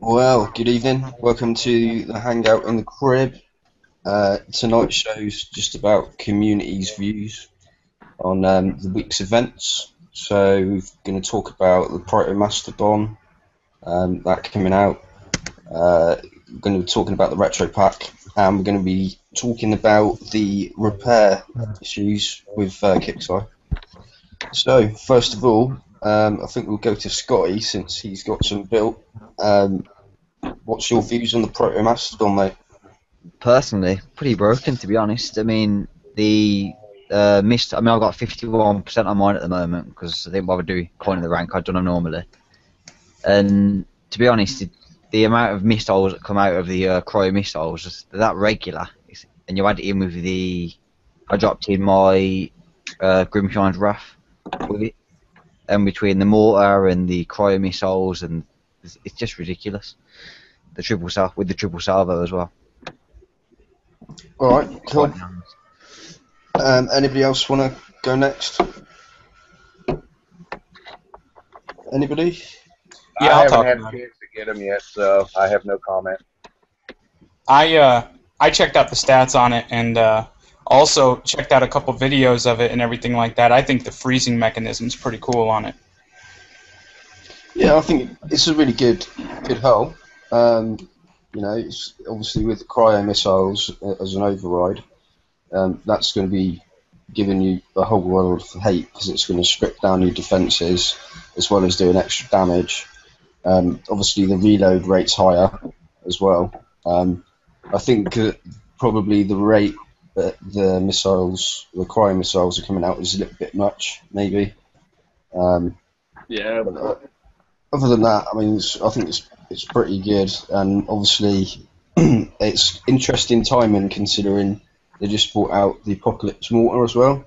Well, good evening. Welcome to the Hangout in the Crib. Tonight's show's just about community's views on the week's events. So we're going to talk about the protomastodon that coming out. We're going to be talking about the retro pack, and we're going to be talking about the repair issues with Kickstarter. So first of all, I think we'll go to Scotty since he's got some built. What's your views on the protomastodon, mate? Personally, pretty broken, to be honest. I mean, the mist. I mean, I've got 51% on mine at the moment because I didn't bother doing coining the rank. I've done them normally. And to be honest, the amount of missiles that come out of the cryo missiles, they're that regular. And you add it in with the. I dropped in my Grimshine's Wrath with it, and between the mortar and the cryo missiles, and it's just ridiculous. The triple salvo as well. All right, cool. Anybody else want to go next? Anybody? Yeah, I haven't had a chance to get them yet, so I have no comment. I checked out the stats on it and also checked out a couple videos of it and everything like that. I think the freezing mechanism is pretty cool on it. Yeah, I think it's a really good hull. You know, it's obviously with the cryo missiles as an override, that's going to be giving you a whole world of hate because it's going to strip down your defences as well as doing extra damage. Obviously, the reload rate's higher as well. I think probably the rate that the cryo missiles are coming out is a little bit much, maybe. Yeah. Other than that, I mean, I think it's pretty good, and obviously it's interesting timing considering they just brought out the Apocalypse Mortar as well.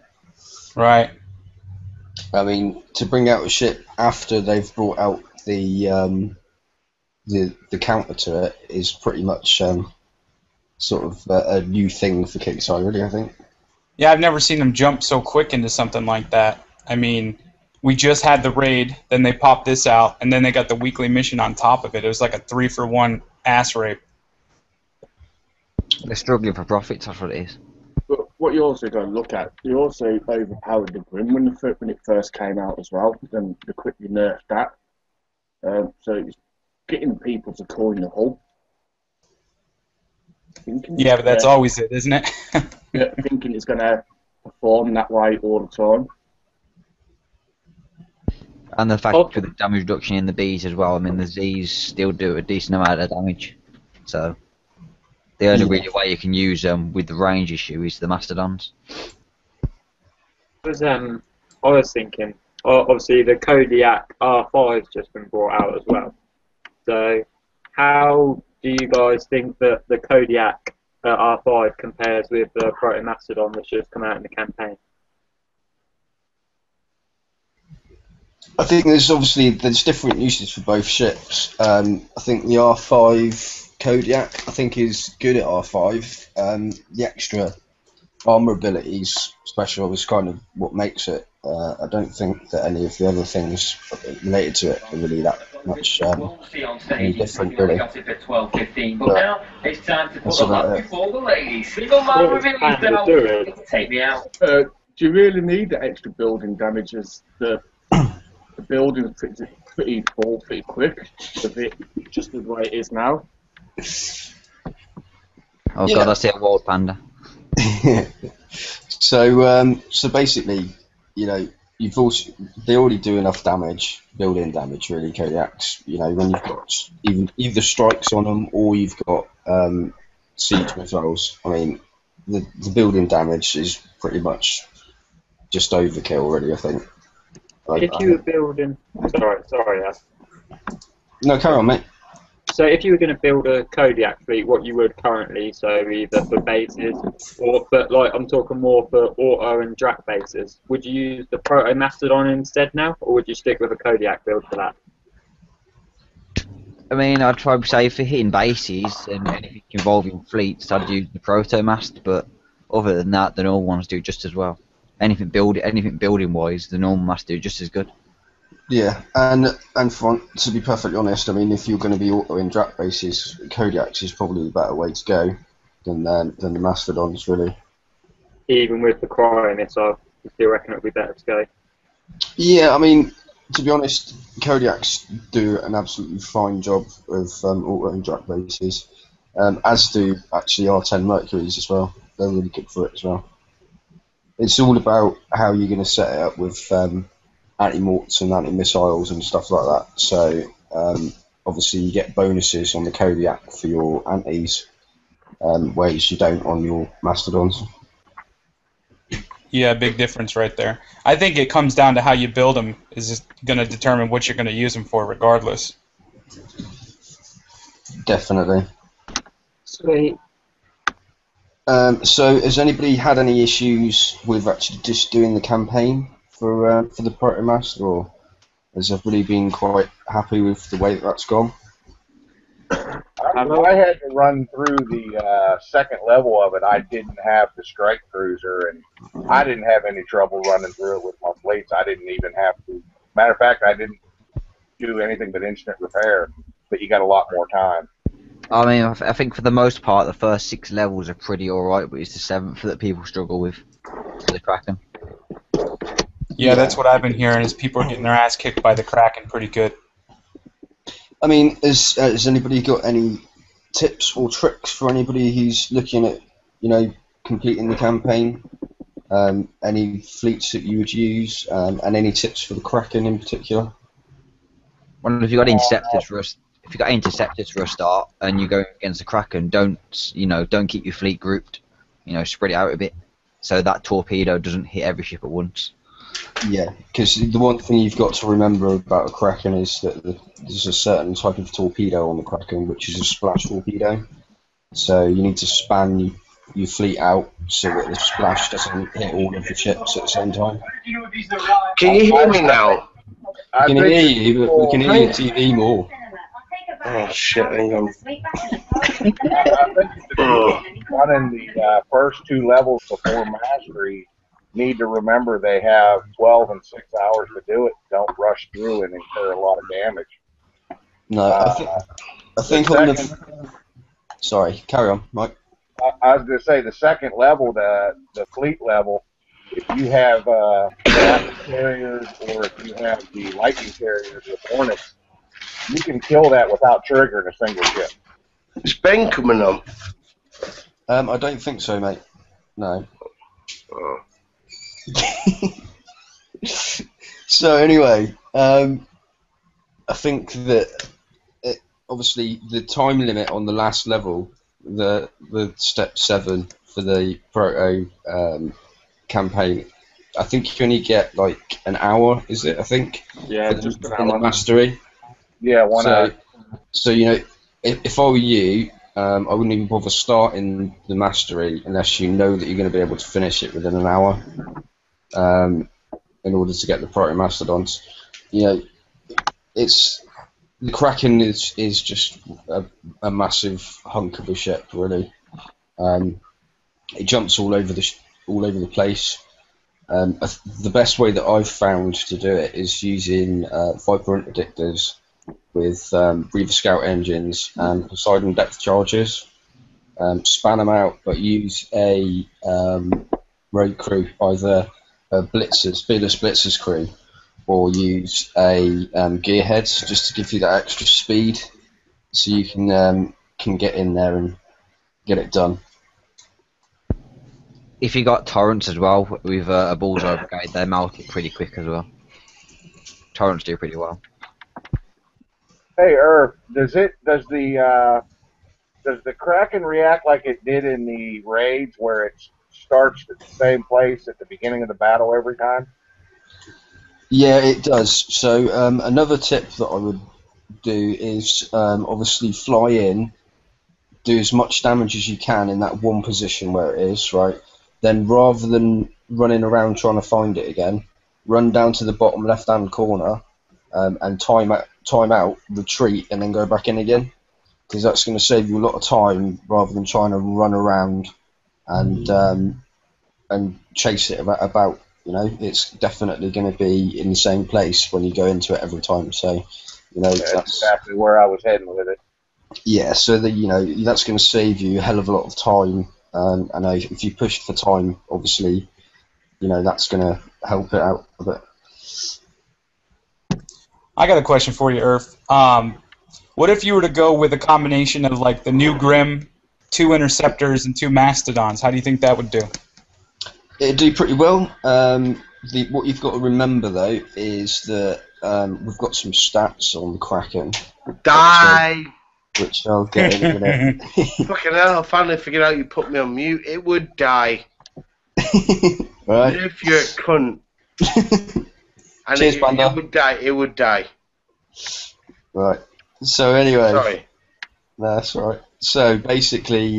Right. I mean, to bring out a ship after they've brought out the counter to it is pretty much sort of a new thing for Kickstarter, really, I think. Yeah, I've never seen them jump so quick into something like that. I mean, we just had the raid, then they popped this out, and then they got the weekly mission on top of it. It was like a 3-for-1 ass rape. They're struggling for profits, that's what it is. But what you also got to look at, you also overpowered the Grim when it first came out as well, and they quickly nerfed that. So it's getting people to coin the hull. Yeah, but that's always it, isn't it? Yeah, thinking it's going to perform that way all the time. And the fact with the damage reduction in the Bs as well, I mean the Zs still do a decent amount of damage. So the only really way you can use them with the range issue is the Mastodons. I was thinking, obviously the Kodiak R5's just been brought out as well. So how do you guys think that the Kodiak R5 compares with the Protomastodon that's just come out in the campaign? I think there's different uses for both ships. I think the R5 Kodiak is good at R5. The extra armor abilities special is kind of what makes it. I don't think that any of the other things related to it are really that much any different, really. But now it's time to put the luck before the ladies. Single man with it, take me out. Do you really need the extra building damage as the building is pretty full, pretty quick, with it just the way it is now? Oh god, I see a wild panda. So basically, you know, they already do enough damage, building damage, really. Kodiaks, you know, when you've got either strikes on them or you've got siege missiles. I mean, the building damage is pretty much just overkill, really. I think. Like, If you were building, sorry, no, carry on, mate. So if you were going to build a Kodiak fleet, what you would currently, so either for bases or, but like I'm talking more for auto and Drac bases, would you use the protomastodon instead now, or would you stick with a Kodiak build for that? I mean, I'd try to say for hitting bases and anything involving fleets, I'd use the protomast, but other than that, the normal ones do just as well. Anything building wise, the normal mast do just as good. Yeah, and to be perfectly honest, I mean, if you're going to be auto in Drac bases, Kodiaks is probably the better way to go than the Mastodons, really. Even with the cryonis, I still reckon it would be better to go. Yeah, I mean, to be honest, Kodiaks do an absolutely fine job of auto in Drac bases, as do actually R10 Mercuries as well. They're really good for it as well. It's all about how you're going to set it up with anti-morts and anti-missiles and stuff like that. So obviously you get bonuses on the Kodiak for your antis, whereas you don't on your Mastodons. Yeah, big difference right there. I think it comes down to how you build them is going to determine what you're going to use them for regardless. Definitely. Sweet. So has anybody had any issues with actually just doing the campaign for the Protomast, or has everybody been quite happy with the way that's gone? I had to run through the second level of it. I didn't have the strike cruiser, and I didn't have any trouble running through it with my fleets. I didn't even have to. Matter of fact, I didn't do anything but instant repair, but you got a lot more time. I mean, I think for the most part, the first 6 levels are pretty alright, but it's the 7th that people struggle with, the Kraken. Yeah, that's what I've been hearing is people are getting their ass kicked by the Kraken pretty good. I mean, has anybody got any tips or tricks for anybody who's looking at, completing the campaign? Any fleets that you would use, and any tips for the Kraken in particular? Well, if you got interceptors for a start, and you're going against the Kraken, don't keep your fleet grouped. Spread it out a bit, so that torpedo doesn't hit every ship at once. Yeah, because the one thing you've got to remember about a Kraken is that there's a certain type of torpedo on the Kraken, which is a splash torpedo. So you need to span your fleet out so that the splash doesn't hit all of the ships at the same time. Can you hear me now? I can hear you, but we can hear your TV more. Oh shit, hang on. Running the first 2 levels before Mastery, need to remember they have 12 and 6 hours to do it. Don't rush through and incur a lot of damage. No, I think on the... Sorry, carry on, Mike. I was going to say the second level, the fleet level, if you have carriers or if you have the lightning carriers with Hornets, you can kill that without triggering a single ship. Is Ben coming on? I don't think so, mate. No. Oh. So anyway, I think that obviously the time limit on the last level, the step 7 for the proto campaign, I think you only get like an hour. Is it? I think. Yeah, just an in the hour. mastery. Yeah, 1 hour. So if I were you, I wouldn't even bother starting the mastery unless you know that you're going to be able to finish it within an hour. In order to get the protomastodons, it's the Kraken is just a massive hunk of a ship, really. It jumps all over the place. The best way that I've found to do it is using Viper interdictors with Reaver Scout engines and Poseidon depth chargers. Span them out, but use a road crew, either fearless blitzers crew, or use a gearheads just to give you that extra speed, so you can get in there and get it done. If you got torrents as well with a bullseye brigade, they melt it pretty quick as well. Torrents do pretty well. Hey, Irv, does the Kraken react like it did in the raids, where it starts at the same place at the beginning of the battle every time? Yeah, it does. So another tip that I would do is obviously fly in, do as much damage as you can in that one position where it is, right? Then rather than running around trying to find it again, run down to the bottom left-hand corner and time out, retreat, and then go back in again. Because that's going to save you a lot of time rather than trying to run around and chase it about. You know, it's definitely going to be in the same place when you go into it every time. So, you know, That's exactly where I was heading with it. Yeah, so that's going to save you a hell of a lot of time. I know if you push for time, obviously, you know that's going to help it out a bit. I got a question for you, Irf. What if you were to go with a combination of like the new Grim, 2 Interceptors, and 2 Mastodons? How do you think that would do? It'd do pretty well. What you've got to remember though is that we've got some stats on the Kraken. Die! Which I'll get in a minute. Fucking hell, I finally figured out you put me on mute. It would die. Right. If you're a cunt. And Cheers, Panda. it would die. It would die. Right. So anyway. Sorry. No, that's all right. So basically,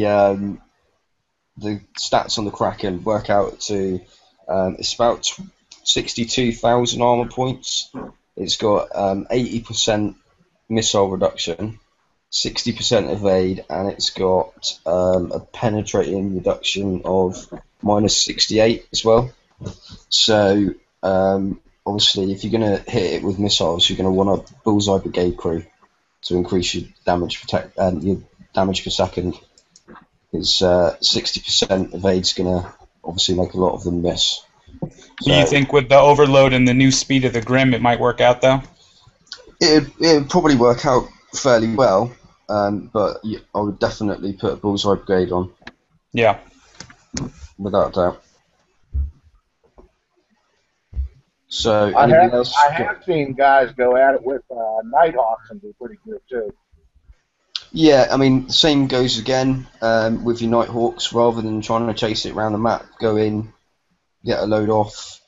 the stats on the Kraken work out to it's about 62,000 armor points. It's got 80% missile reduction, 60% evade, and it's got a penetrating reduction of -68 as well. So obviously, if you're going to hit it with missiles, you're going to want a bullseye brigade crew to increase your damage your damage per second. It's 60% evade's going to obviously make a lot of them miss. Do you think with the overload and the new speed of the Grim, it might work out though? It'd probably work out fairly well, but I would definitely put a bullseye brigade on. Yeah. Without a doubt. So I anything else? have seen guys go at it with Nighthawks and do pretty good too. Yeah, I mean, same goes again with your Nighthawks. Rather than trying to chase it around the map, go in, get a load off,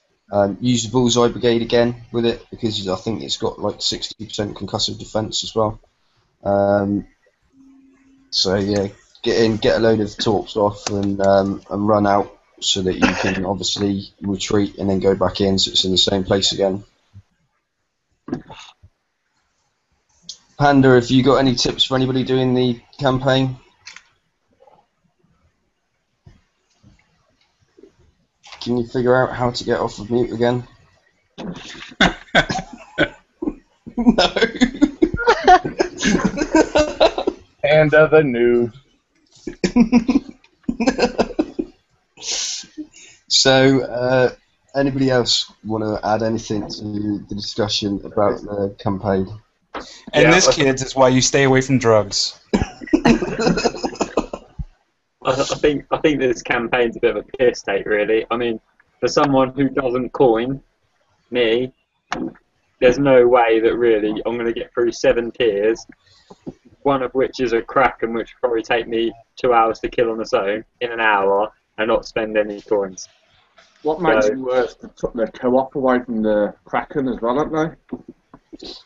use the bullseye brigade again with it because I think it's got like 60% concussive defense as well. So yeah, get in, get a load of torps off, and run out so that you can obviously retreat and then go back in, so it's in the same place again. Panda, have you got any tips for anybody doing the campaign? Can you figure out how to get off of mute again? No. Panda the news. So, anybody else want to add anything to the discussion about the campaign? And this, kids, is why you stay away from drugs. I think this campaign's a bit of a piss take, really. I mean, for someone who doesn't coin, me, there's no way that really I'm going to get through 7 tiers, one of which is a Kraken, which will probably take me 2 hours to kill on its own in an hour, and not spend any coins. What makes it worse? They took the co-op away from the Kraken as well, haven't they?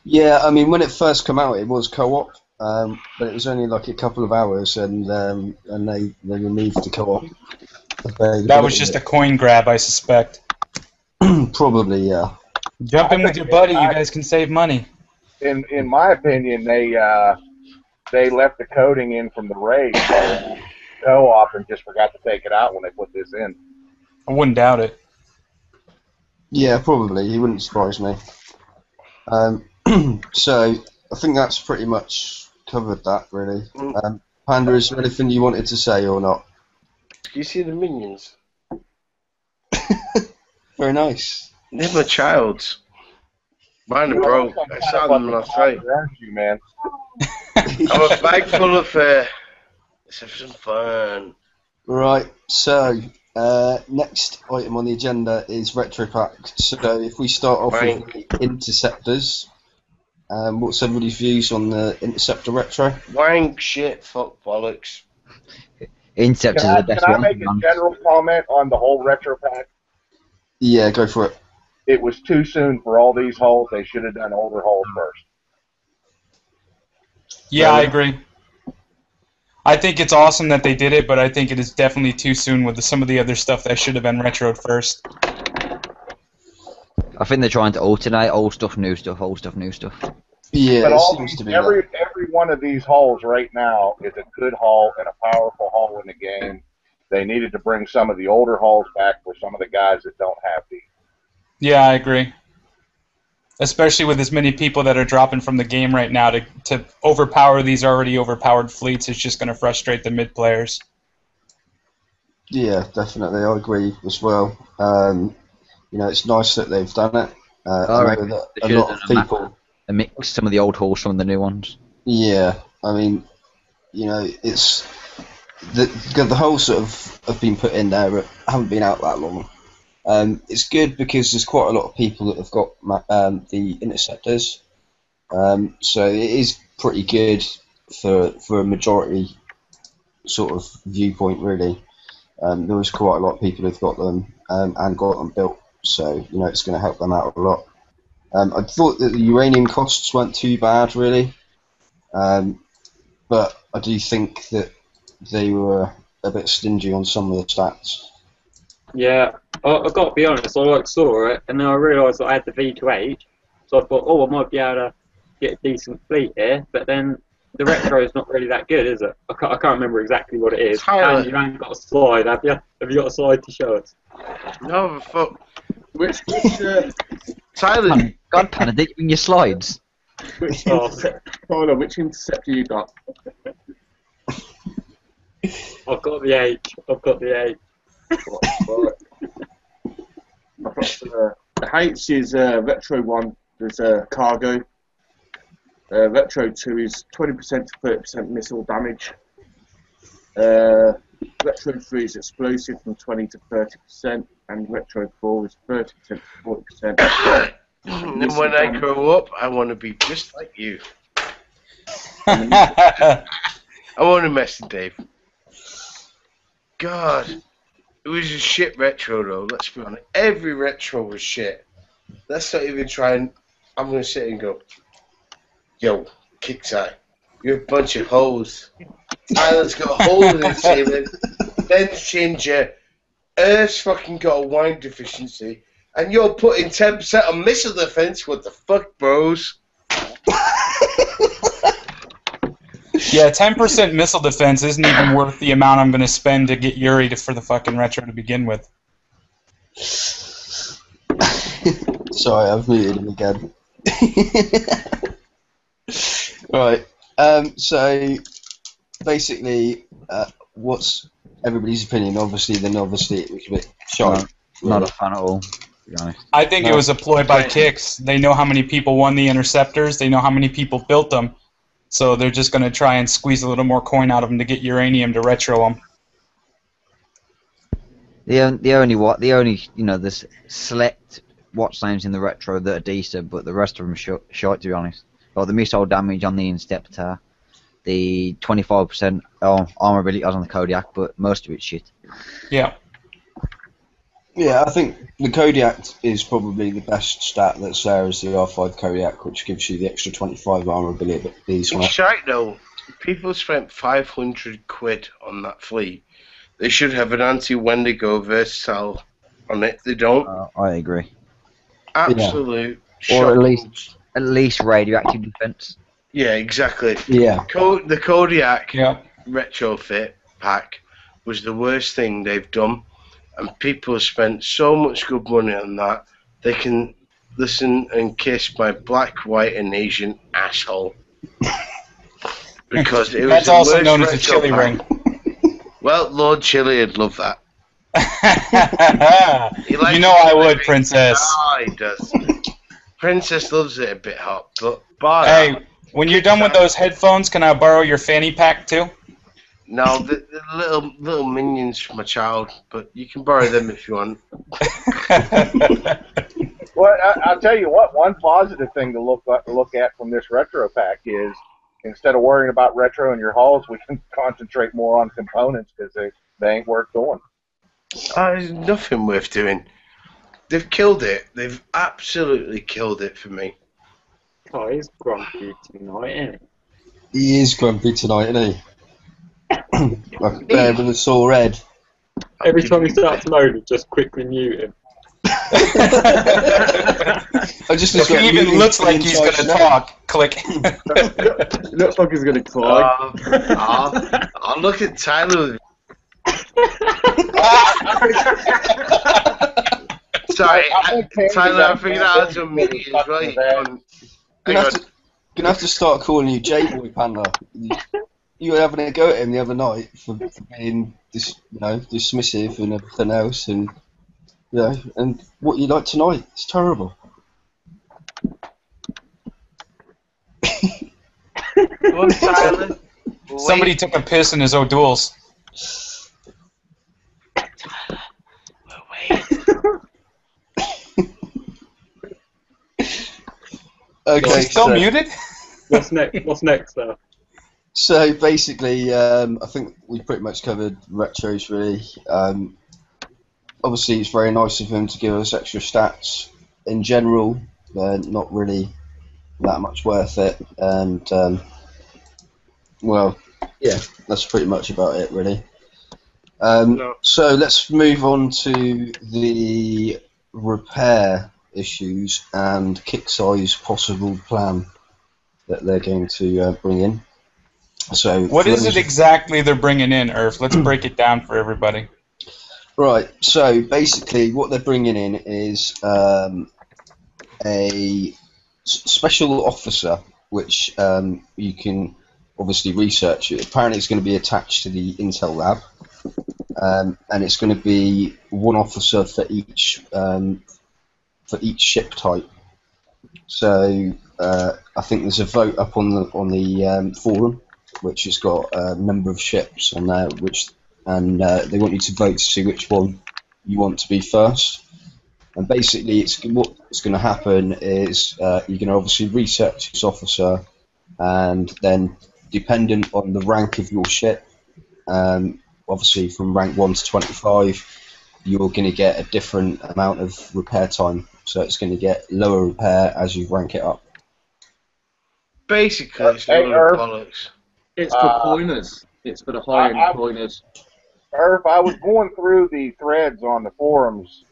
Yeah, I mean, when it first came out, it was co-op, but it was only like a couple of hours, and they removed the co-op. That was just a coin grab, I suspect. Probably, yeah. Jump in with your buddy, you guys can save money. In my opinion, they left the coding in from the raid co-op and just forgot to take it out when they put this in. I wouldn't doubt it. Yeah, probably. He wouldn't surprise me. So I think that's pretty much covered that, really. Panda, is there anything you wanted to say or not? Do you see the minions? Very nice. They're my childs. Mine are broke. I saw them last night. Aren't you, man? I'm a bag full of let's have some fun. Right, so next item on the agenda is Retro Pack. So if we start off with the Interceptors, what's everybody's views on the Interceptor Retro? Wank, shit, fuck, bollocks. Interceptors are the best Can I one. make a general comment on the whole retro pack? Yeah, go for it. it was too soon for all these holes. They should have done older holes first. Yeah, I agree. I think it's awesome that they did it, but I think it is definitely too soon with some of the other stuff that should have been retroed first. I think they're trying to alternate old stuff, new stuff, old stuff, new stuff. Yeah, But it all seems these, to be every that. one of these holes right now is a good hole and a powerful hole in the game. They needed to bring some of the older holes back for some of the guys that don't have these. Yeah, I agree. Especially with as many people that are dropping from the game right now, to overpower these already overpowered fleets is just going to frustrate the mid players. Yeah, definitely, I agree as well. You know, it's nice that they've done it. I know that a lot of people mix some of the old halls from the new ones. Yeah, I mean, you know, it's the holes that have been put in there haven't been out that long. It's good because there's quite a lot of people that have got the interceptors, so it is pretty good for a majority sort of viewpoint, really. There was quite a lot of people who've got them and got them built, so you know it's going to help them out a lot. I thought that the uranium costs weren't too bad, really, but I do think that they were a bit stingy on some of the stats. Yeah, I've got to be honest, I saw it and then I realised that I had the V2H, so I thought, oh, I might be able to get a decent fleet here, but then the retro is not really that good, is it? I can't remember exactly what it is. And you haven't got a slide, have you? Have you got a slide to show us? No, fuck. Which Tyler. God, Panda, did you bring your slides? Which interceptor you got? I've got the H. I've got the H. I've got the H is Retro 1, there's cargo. Retro 2 is 20% to 30% missile damage. Retro 3 is explosive from 20 to 30%, and Retro 4 is 30% to 40%. And when I grow up, I want to be just like you. I want to mess with Dave. God, it was a shit retro though, let's be honest. Every retro was shit. Let's not even try and... I'm going to sit and go, yo, Kickside, you're a bunch of hoes. Tyler's got a hole in his ceiling. Ben's ginger. Earth's fucking got a wine deficiency. And you're putting 10% on missile defense? What the fuck, bros? Yeah, 10% missile defense isn't even worth the amount I'm going to spend to get Yuri for the fucking retro to begin with. Sorry, I've muted him again. Right, so basically, what's everybody's opinion? Obviously, then obviously it was a bit shocking. Not a fan at all, to be honest. I think it was a ploy by Kicks. They know how many people won the interceptors. They know how many people built them. So they're just going to try and squeeze a little more coin out of them to get uranium to retro them. The only you know, there's select watch names in the retro that are decent, but the rest of them are shite, to be honest. Like the missile damage on the Inceptor, the 25% armor ability on the Kodiak, but most of it's shit. Yeah. Yeah, I think the Kodiak is probably the best stat that's there is the R5 Kodiak, which gives you the extra 25 armor ability. It's shite though. People spent 500 quid on that fleet. They should have an anti-Wendigo versatile on it. They don't. I agree. Absolute. Yeah. Or at least radioactive defense. Yeah, exactly. Yeah. The Kodiak retrofit pack was the worst thing they've done, and people have spent so much good money on that. They can listen and kiss my black, white, and Asian asshole. Because it was That's the also worst known as a retro chili pack. ring. Well, Lord Chili would love that. You know I would, Princess. Oh, he does. Princess loves it a bit hot, but hey, when you're done with those headphones, can I borrow your fanny pack too? No, the little minions from my child, but you can borrow them if you want. Well, I'll tell you what. One positive thing to look at from this retro pack is instead of worrying about retro in your halls, we can concentrate more on components because they ain't worth doing. There's nothing worth doing. They've killed it. They've absolutely killed it for me. Oh, he's grumpy tonight, isn't He is grumpy tonight, isn't he? Like a bear with a sore head. he? Every time he starts moaning, just quickly mute him. I just If he even looks like he's going to talk, click. Looks like he's going to cry. I'll look at Tyler. Sorry, Tyler, I figured out how to mute you as well. Gonna have to start calling you J-Boy Panda. You were having a go at him the other night for being dismissive and everything else, and and what you like tonight, it's terrible. Go on, Tyler. Somebody took a piss in his O'Douls. Okay, Is he still muted? What's next, though? So basically, I think we pretty much covered retros really. Obviously, it's very nice of him to give us extra stats. In general, they're not really that much worth it, and that's pretty much about it really. So let's move on to the repair issues and Kicksai's possible plan that they're going to bring in. So what is it exactly they're bringing in, Irv? Let's break it down for everybody. Right, so basically what they're bringing in is a special officer, which you can obviously research. Apparently it's going to be attached to the Intel lab, and it's going to be one officer for each ship type. So I think there's a vote up on the forum, which has got a number of ships on there, and they want you to vote to see which one you want to be first. And basically, what's going to happen is you're going to obviously research this officer, and then dependent on the rank of your ship, obviously from rank 1 to 25, you're going to get a different amount of repair time. So it's going to get lower repair as you rank it up. Basically, it's a lot of bollocks. It's for coiners. It's for the high-end coiners. Irv, I was going through the threads on the forums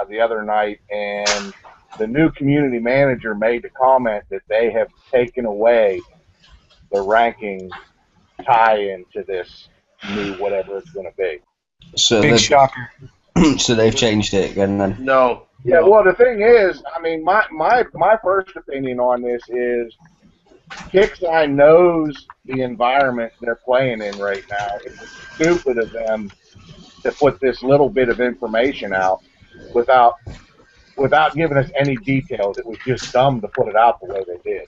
the other night, and the new community manager made the comment that they have taken away the ranking tie-in to this new whatever it's going to be. So Big shocker. So they've changed it again then? No. Yeah, well, the thing is, I mean, my first opinion on this is Kicksai knows the environment they're playing in right now. It was stupid of them to put this little bit of information out without giving us any details. It was just dumb to put it out the way they did.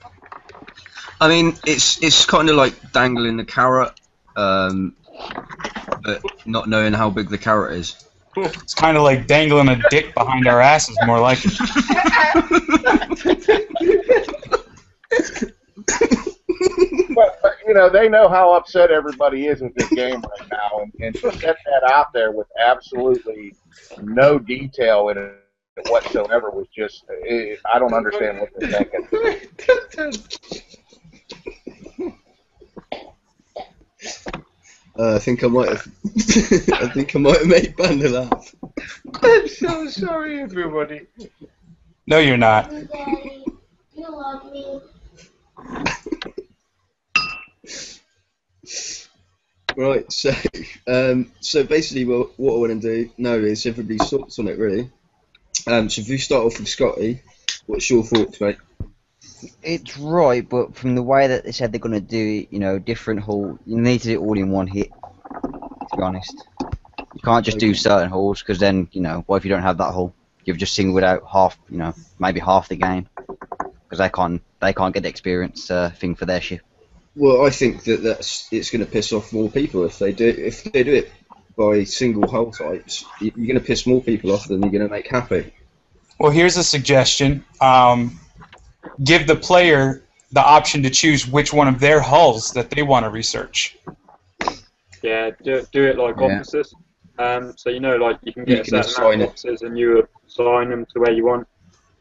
I mean, it's kind of like dangling the carrot, but not knowing how big the carrot is. It's kind of like dangling a dick behind our asses, more like it. But they know how upset everybody is with this game right now, and to set that out there with absolutely no detail in it whatsoever was just, I don't understand what they're thinking. I think I might have. I think I might have made Panda laugh. I'm so sorry, everybody. No, you're not. Daddy, you love me. Right, so basically, what I want to do now is everybody's thoughts on it, really. So if we start off with Scotty, what's your thoughts, mate? It's right, but from the way that they said they're going to do it, different hull, you need to do it all in one hit, to be honest. You can't just do certain hulls, because then, what if you don't have that hull? You've just singled out half, maybe half the game, because they can't get the experience thing for their ship. Well, I think it's going to piss off more people if they do it by single hull types. You're going to piss more people off than you're going to make happy. Well, here's a suggestion. Give the player the option to choose which one of their hulls that they want to research. Yeah, do it like officers. So you know, like you can get You a can certain amount of boxes and you assign them to where you want.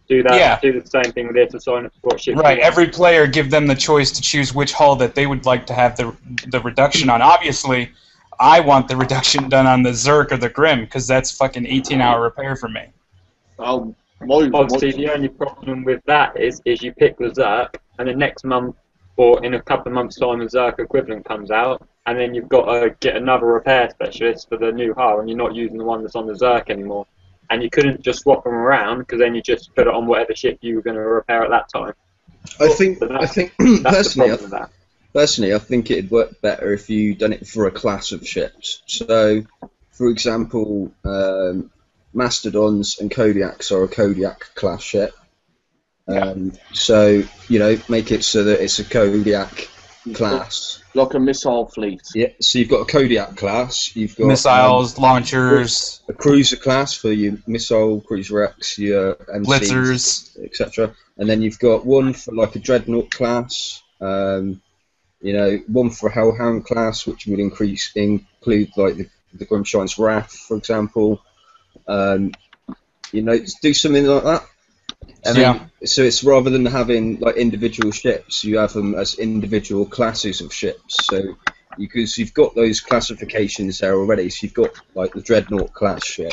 Do that. Yeah. Do the same thing with this. Assign it to what ship. Right. You want. Every player give them the choice to choose which hull that they would like to have the reduction on. Obviously, I want the reduction done on the Zerk or the Grim because that's fucking 18-hour repair for me. Obviously, the only problem with that is you pick the Zerk, and then next month or in a couple of months' time, the Zerk equivalent comes out, and then you've got to get another repair specialist for the new hull, and you're not using the one that's on the Zerk anymore. And you couldn't just swap them around because then you just put it on whatever ship you were going to repair at that time. I think that's personally, I think it'd work better if you done it for a class of ships. So, for example, Mastodons and Kodiaks are a Kodiak class ship. So, you know, make it so that it's a Kodiak class. Like a missile fleet. Yeah, so you've got a Kodiak class, you've got missiles, launchers, a cruiser class for your missile, cruiser X, your MCs, blitzers, etc. And then you've got one for like a dreadnought class, you know, one for a Hellhound class, which would include like the Grimshine's Wrath, for example. You know, do something like that. I mean, so it's rather than having like individual ships, you have them as individual classes of ships. So because you've got those classifications there already, so you've got like the Dreadnought class ship,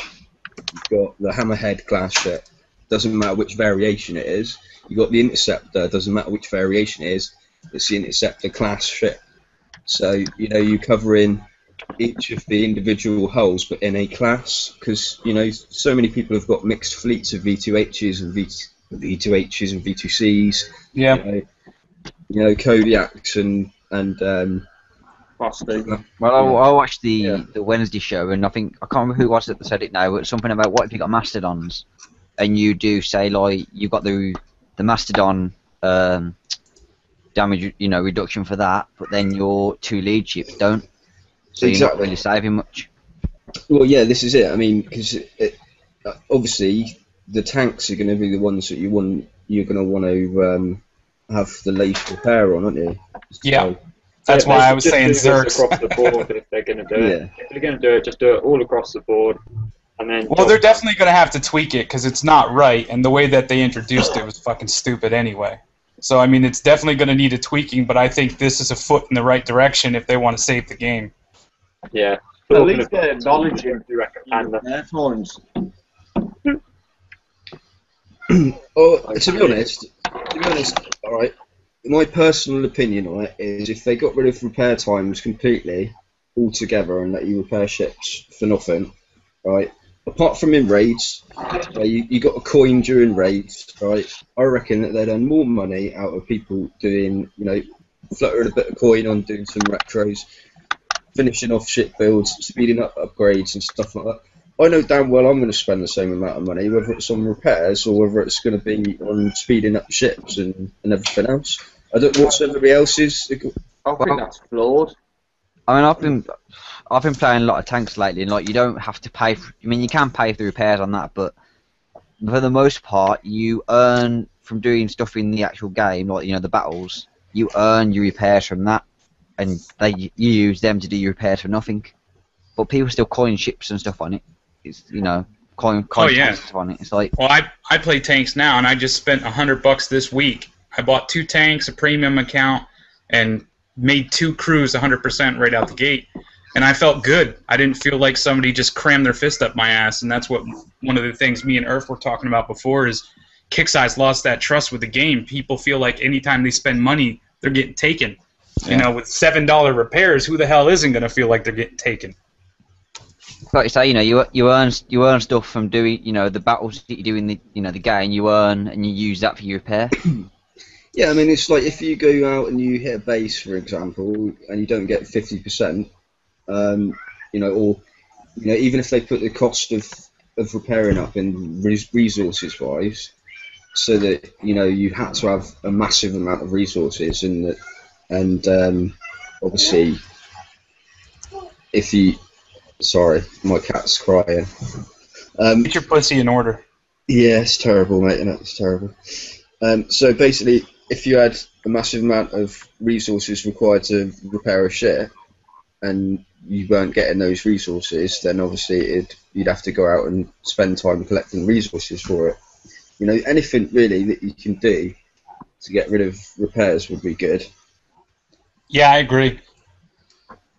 you've got the Hammerhead class ship. Doesn't matter which variation it is. You've got the Interceptor. Doesn't matter which variation it is. It's the Interceptor class ship. So you know you cover in each of the individual hulls, but in a class, because you know so many people have got mixed fleets of V2Hs and V2Hs and V2Cs. Yeah. You know Kodiaks and Well, I watched the Wednesday show, and I can't remember who was it that said it now, but something about what if you got Mastodons, and you do say like you've got the Mastodon damage, you know, reduction for that, but then your two lead ships don't. So you're not really saving much. Well, yeah, this is it. I mean, because obviously the tanks are going to be the ones that you're going to want to have the least repair on, aren't you? Yeah. That's why I was saying Zerks. Across the board, if they're going to do it. If they're going to do it, just do it all across the board. And then. Well, they're definitely going to have to tweak it because it's not right, and the way that they introduced it was fucking stupid anyway. So I mean, it's definitely going to need a tweaking, but I think this is a foot in the right direction if they want to save the game. Yeah. At least they're acknowledging their times. To be honest, all right. My personal opinion on it is if they got rid of repair times completely, altogether, and let you repair ships for nothing, right? Apart from in raids, you got a coin during raids, right? I reckon that they'd earn more money out of people doing, you know, fluttering a bit of coin on doing some retros, finishing off ship builds, speeding up upgrades and stuff like that. I know damn well I'm going to spend the same amount of money, whether it's on repairs or whether it's going to be on speeding up ships and everything else. I don't know what everybody else is. I think that's flawed. I mean, I've been playing a lot of tanks lately, and like you don't have to pay. I mean, you can pay for the repairs on that, but for the most part, you earn from doing stuff in the actual game, like you know the battles. You earn your repairs from that, and you use them to do your repairs for nothing. But people still coin ships and stuff on it. It's you know coin stuff on it. It's like well, I play tanks now, and I just spent $100 this week. I bought 2 tanks, a premium account, and made 2 crews 100% right out the gate. And I felt good. I didn't feel like somebody just crammed their fist up my ass. And that's what one of the things me and Earth were talking about before is Kicksai's lost that trust with the game. People feel like anytime they spend money, they're getting taken. Yeah. You know, with $7 repairs, who the hell isn't going to feel like they're getting taken? Like you say, you know, you earn stuff from doing, you know, the battles that you do in the, you know, the game. You earn and you use that for your repair. Yeah, I mean, it's like if you go out and you hit a base, for example, and you don't get 50%, you know, or you know, even if they put the cost of repairing up in resources-wise, so that you know you had to have a massive amount of resources, and obviously, if you, sorry, my cat's crying. Get your pussy in order. Yeah, it's terrible, mate. It's terrible. So basically, if you had a massive amount of resources required to repair a ship, and you weren't getting those resources, then obviously you'd have to go out and spend time collecting resources for it. You know, anything really that you can do to get rid of repairs would be good. Yeah, I agree.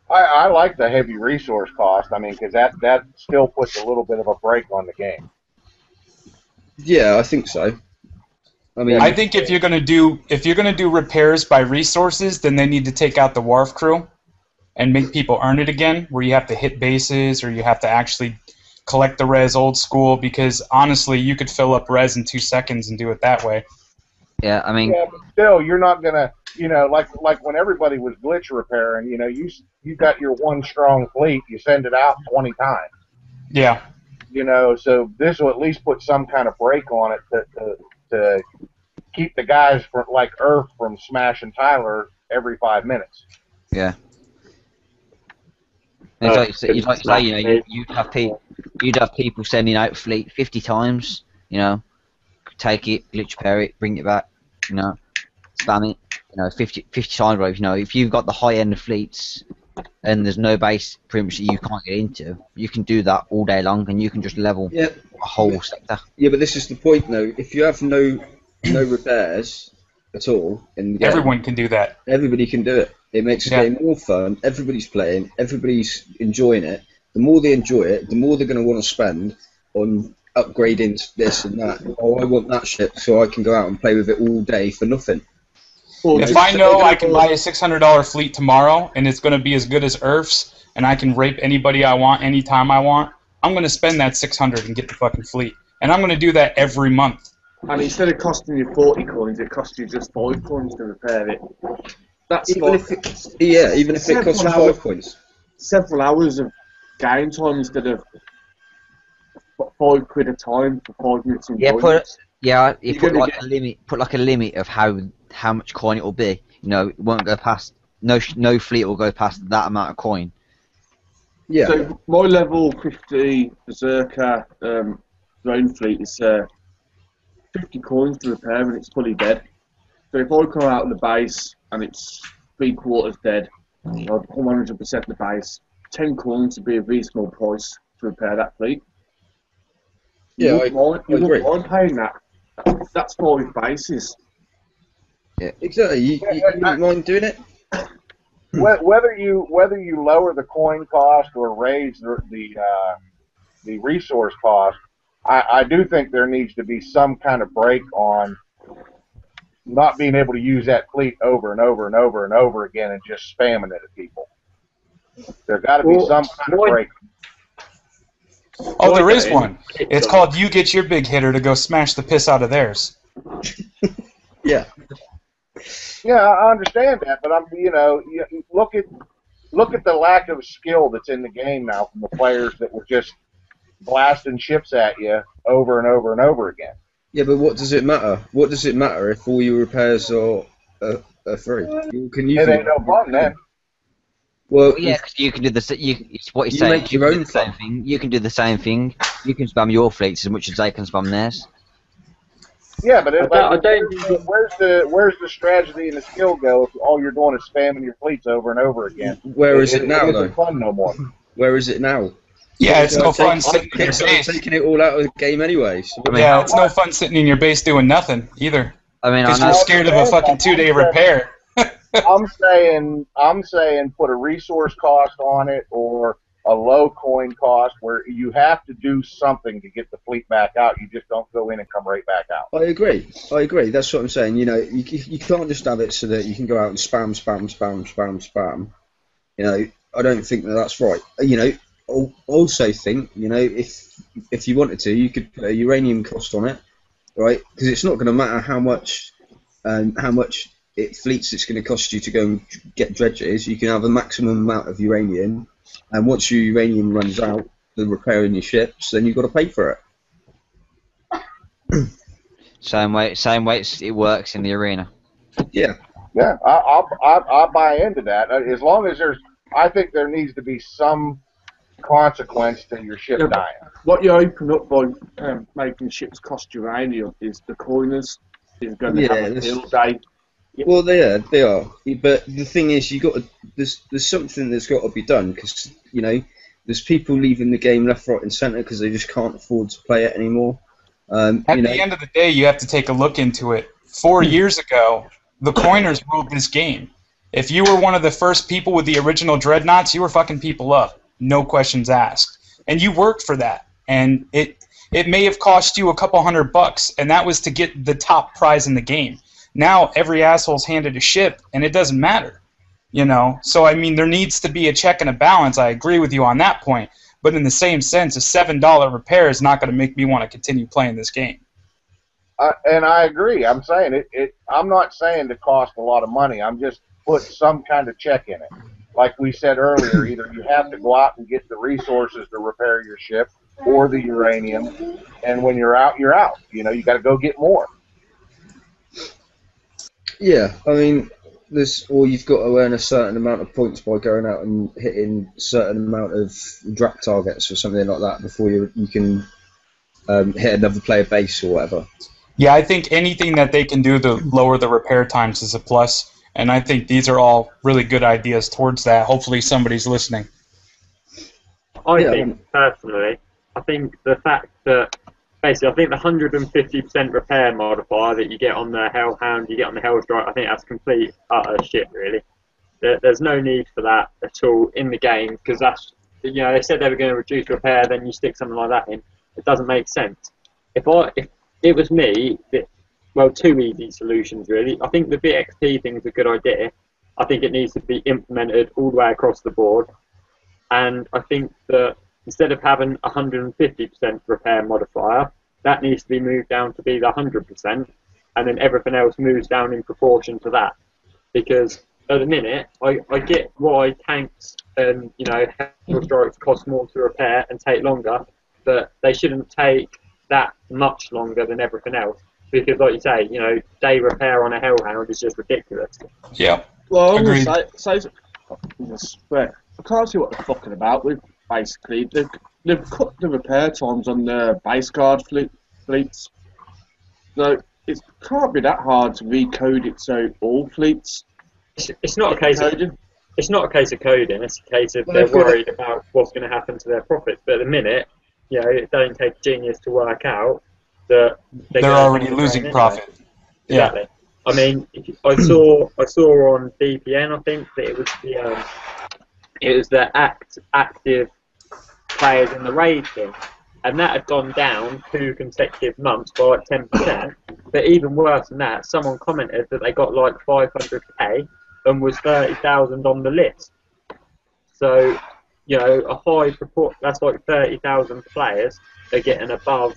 I like the heavy resource cost. I mean, because that still puts a little bit of a break on the game. Yeah, I think so. I mean, I think if you're gonna do repairs by resources, then they need to take out the wharf crew and make people earn it again, where you have to hit bases or you have to actually collect the res old school. Because honestly, you could fill up res in 2 seconds and do it that way. Yeah, I mean, Yeah, but still, you're not gonna, you know, like when everybody was glitch repairing, you know, you got your one strong fleet, you send it out 20 times. Yeah. You know, so this will at least put some kind of break on it to keep the guys from like Earth from smashing Tyler every 5 minutes. yeah. It's like you say, you know, you'd have people sending out fleet 50 times, you know, take it, glitch repair it, bring it back, you know, spam it, you know, 50 times, right? You know, if you've got the high end of fleets and there's no base pretty much that you can't get into, you can do that all day long and you can just level a whole sector. Yeah, but this is the point though. If you have no repairs at all in the game, Everyone can do that. everybody can do it. It makes the game more fun. Everybody's playing. Everybody's enjoying it. The more they enjoy it, the more they're going to want to spend on upgrading this and that. Oh, I want that shit so I can go out and play with it all day for nothing. If I know I can buy a $600 fleet tomorrow and it's going to be as good as Earth's and I can rape anybody I want anytime I want, I'm going to spend that $600 and get the fucking fleet. And I'm going to do that every month. And instead of costing you 40 coins, it costs you just 5 coins to repair it. That's even if it costs you 5 points. Several hours of game time instead of £5 a time for 5 minutes. You put like a limit. Put like a limit of how much coin it will be. You know, it won't go past. No fleet will go past that amount of coin. Yeah. So my level 50 Berserker drone fleet is 50 coins to repair and it's fully dead. So if I come out of the base and it's 3/4 dead, I'd come 100% the base. 10 coins would be a reasonable price to repair that fleet. Yeah, I agree. I'm paying that. That's 5 bases. Yeah, exactly. You don't mind doing it? Whether you lower the coin cost or raise the resource cost, I do think there needs to be some kind of break on not being able to use that fleet over and over and over and over again and just spamming it at people. There's got to be some kind of break. Oh, there is one. It's called you get your big hitter to go smash the piss out of theirs. Yeah. Yeah, I understand that, but look at the lack of skill that's in the game now from the players that were just blasting ships at you over and over and over again. Yeah, but what does it matter? What does it matter if all your repairs are free? It ain't no fun then. Well, yeah, because you can do it's what you're saying. Make your own same thing. You can do the same thing. You can spam your fleets as much as they can spam theirs. Yeah, but where's the strategy and the skill go if all you're doing is spamming your fleets over and over again? Where is it now, it though? isn't fun no more. Where is it now? Yeah, it's no fun sitting in your base. Taking it all out of the game anyway. So yeah, it's no fun sitting in your base doing nothing either. I mean, because you're scared of a fucking 2-day repair. I'm saying put a resource cost on it or a low coin cost where you have to do something to get the fleet back out. You just don't go in and come right back out. I agree. That's what I'm saying. You know, you can't just have it so that you can go out and spam. You know, I don't think that's right. You know, I also think, you know, if you wanted to, you could put a uranium cost on it, right? Because it's not going to matter how much fleets it's going to cost you to go and get dredges. You can have a maximum amount of uranium, and once your uranium runs out, the repairing your ships, then you've got to pay for it. Same way it works in the arena. Yeah. Yeah, I'll buy into that. As long as I think there needs to be some consequence to your ship dying. What you open up by making ships cost uranium is the coiners is going to have a field day Well, they are. But the thing is, there's something that's got to be done because there's people leaving the game left, right, and centre because they just can't afford to play it anymore. At the end of the day, you have to take a look into it. 4 years ago, the coiners ruled this game. If you were one of the first people with the original dreadnoughts, you were fucking people up, no questions asked, and you worked for that. And it may have cost you a couple $100, and that was to get the top prize in the game. Now every asshole's handed a ship, and it doesn't matter, So I mean, there needs to be a check and a balance. I agree with you on that point, but in the same sense, a $7 repair is not going to make me want to continue playing this game. And I agree. I'm saying I'm not saying it costs a lot of money. I'm just put some kind of check in it. Like we said earlier, either you have to go out and get the resources to repair your ship or the uranium, and when you're out, you're out. You got to go get more. Yeah, I mean, or you've got to earn a certain amount of points by going out and hitting a certain amount of drop targets or something like that before you can hit another player base or whatever. Yeah, I think anything that they can do to lower the repair times is a plus. And I think these are all really good ideas towards that. Hopefully somebody's listening. I think, personally, I think the fact that, basically, I think the 150% repair modifier that you get on the Hellhound, you get on the Hellstrike, I think that's complete utter shit, really. There's no need for that at all in the game, because that's, they said they were going to reduce repair, then you stick something like that in. It doesn't make sense. If it was me, two easy solutions, really. I think the BXP thing is a good idea. I think it needs to be implemented all the way across the board. And I think that instead of having 150% repair modifier, that needs to be moved down to be the 100%, and then everything else moves down in proportion to that. Because at the minute, I get why tanks and Hell Strikes cost more to repair and take longer, but they shouldn't take that much longer than everything else. Because, like you say, day repair on a Hellhound is just ridiculous. Yeah. Well, I'm agreed. going to say I can't see what they're fucking about with. Basically, they've cut the repair times on the base guard fleets. So it can't be that hard to recode it so all fleets. It's not a case of coding. It's not a case of coding. It's a case of they're worried about what's going to happen to their profits. But at the minute, it doesn't take genius to work out that they're already losing profit. Exactly. Yeah. I mean, I saw on DPN, I think that it was the active players in the raid thing, and that had gone down 2 consecutive months by like 10%. But even worse than that, someone commented that they got like 500k and was 30,000 on the list. So, a high proportion, that's like 30,000 players are getting above,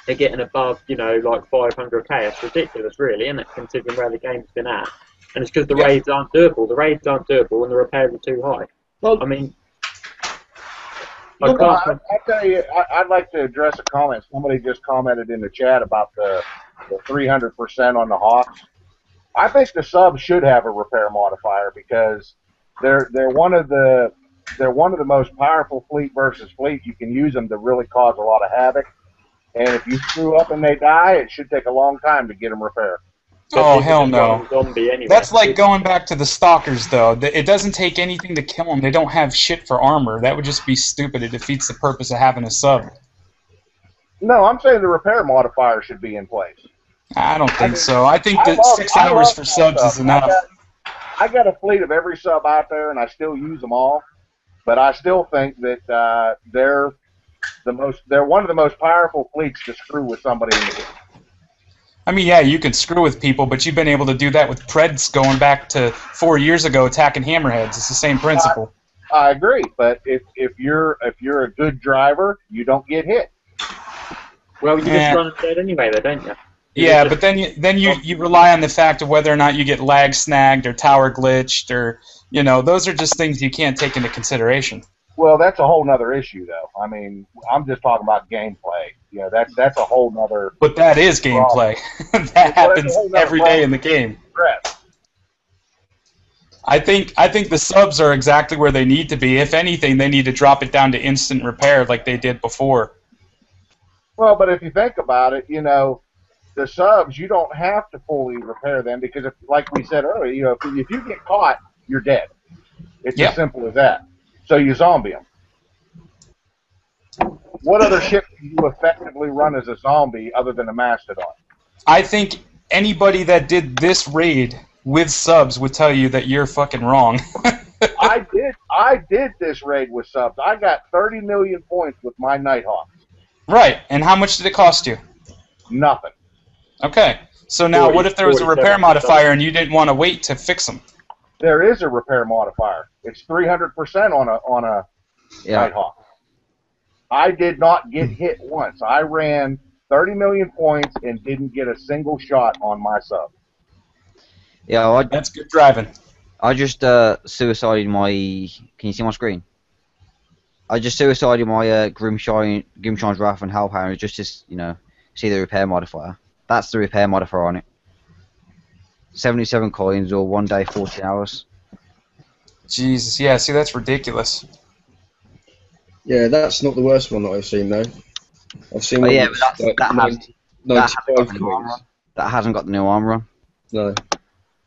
like 500k. It's ridiculous, really, isn't it, considering where the game's been at? And it's because the raids aren't doable. The raids aren't doable and the repairs are too high. Well, I mean... I'll tell you, I'd like to address a comment. Somebody just commented in the chat about the 300% on the Hawks. I think the subs should have a repair modifier because they're one of the most powerful fleet versus fleet. You can use them to really cause a lot of havoc. And if you screw up and they die, it should take a long time to get them repaired. Oh, hell no. Anyway. That's like going back to the Stalkers, though. It doesn't take anything to kill them. They don't have shit for armor. That would just be stupid. It defeats the purpose of having a sub. No, I'm saying the repair modifier should be in place. I don't think so. I think that 6 hours for subs is enough. I got a fleet of every sub out there, and I still use them all. But I still think that they're one of the most powerful fleets to screw with somebody in the game. I mean, yeah, you can screw with people, but you've been able to do that with Preds going back to 4 years ago attacking hammerheads. It's the same principle. I agree, but if you're a good driver, you don't get hit. Well, you just run dead anyway, though, don't you? Yeah, but then you rely on the fact of whether or not you get lag snagged or tower glitched or, those are just things you can't take into consideration. Well, that's a whole nother issue, though. I mean, I'm just talking about gameplay. That's a whole nother... But that is gameplay. That happens every day in the game. I think the subs are exactly where they need to be. If anything, they need to drop it down to instant repair like they did before. Well, but if you think about it, the subs, you don't have to fully repair them because, if, like we said earlier, you know, if you get caught, you're dead. It's as simple as that. So you zombie them. What other ship can you effectively run as a zombie other than a mastodon? I think anybody that did this raid with subs would tell you that you're fucking wrong. I did this raid with subs. I got 30 million points with my Nighthawks. Right, and how much did it cost you? Nothing. Okay, so now what if there was a repair modifier and you didn't want to wait to fix them? There is a repair modifier. It's 300% on a Nighthawk. I did not get hit once. I ran 30 million points and didn't get a single shot on my sub. Yeah, that's good driving. I just suicided my. Can you see my screen? I just suicided my Grimshine's Wrath and Hellhound just to, you know, see the repair modifier. That's the repair modifier on it. 77 coins or 1 day, 14 hours. Jesus, yeah, see, that's ridiculous. Yeah, that's not the worst one that I've seen, though. I've seen but that hasn't got the new armor on. No.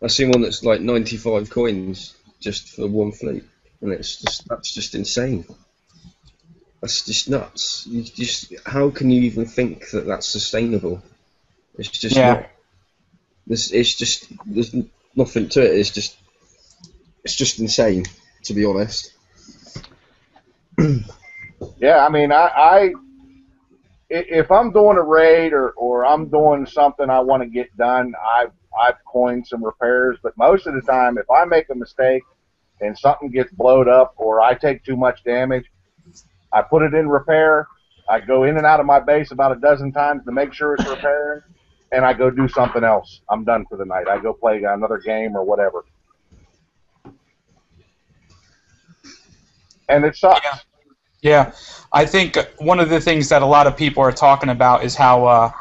I've seen one that's like 95 coins just for one fleet, and that's just insane. That's just nuts. How can you even think that that's sustainable? It's just not. There's nothing to it. It's just insane, to be honest. Yeah, I mean, if I'm doing a raid or I'm doing something I want to get done, I've coined some repairs, but most of the time, if I make a mistake and something gets blowed up or I take too much damage, I put it in repair. I go in and out of my base about a dozen times to make sure it's repaired, and I go do something else. I'm done for the night. I go play another game or whatever. And it sucks. Yeah, I think one of the things that a lot of people are talking about is how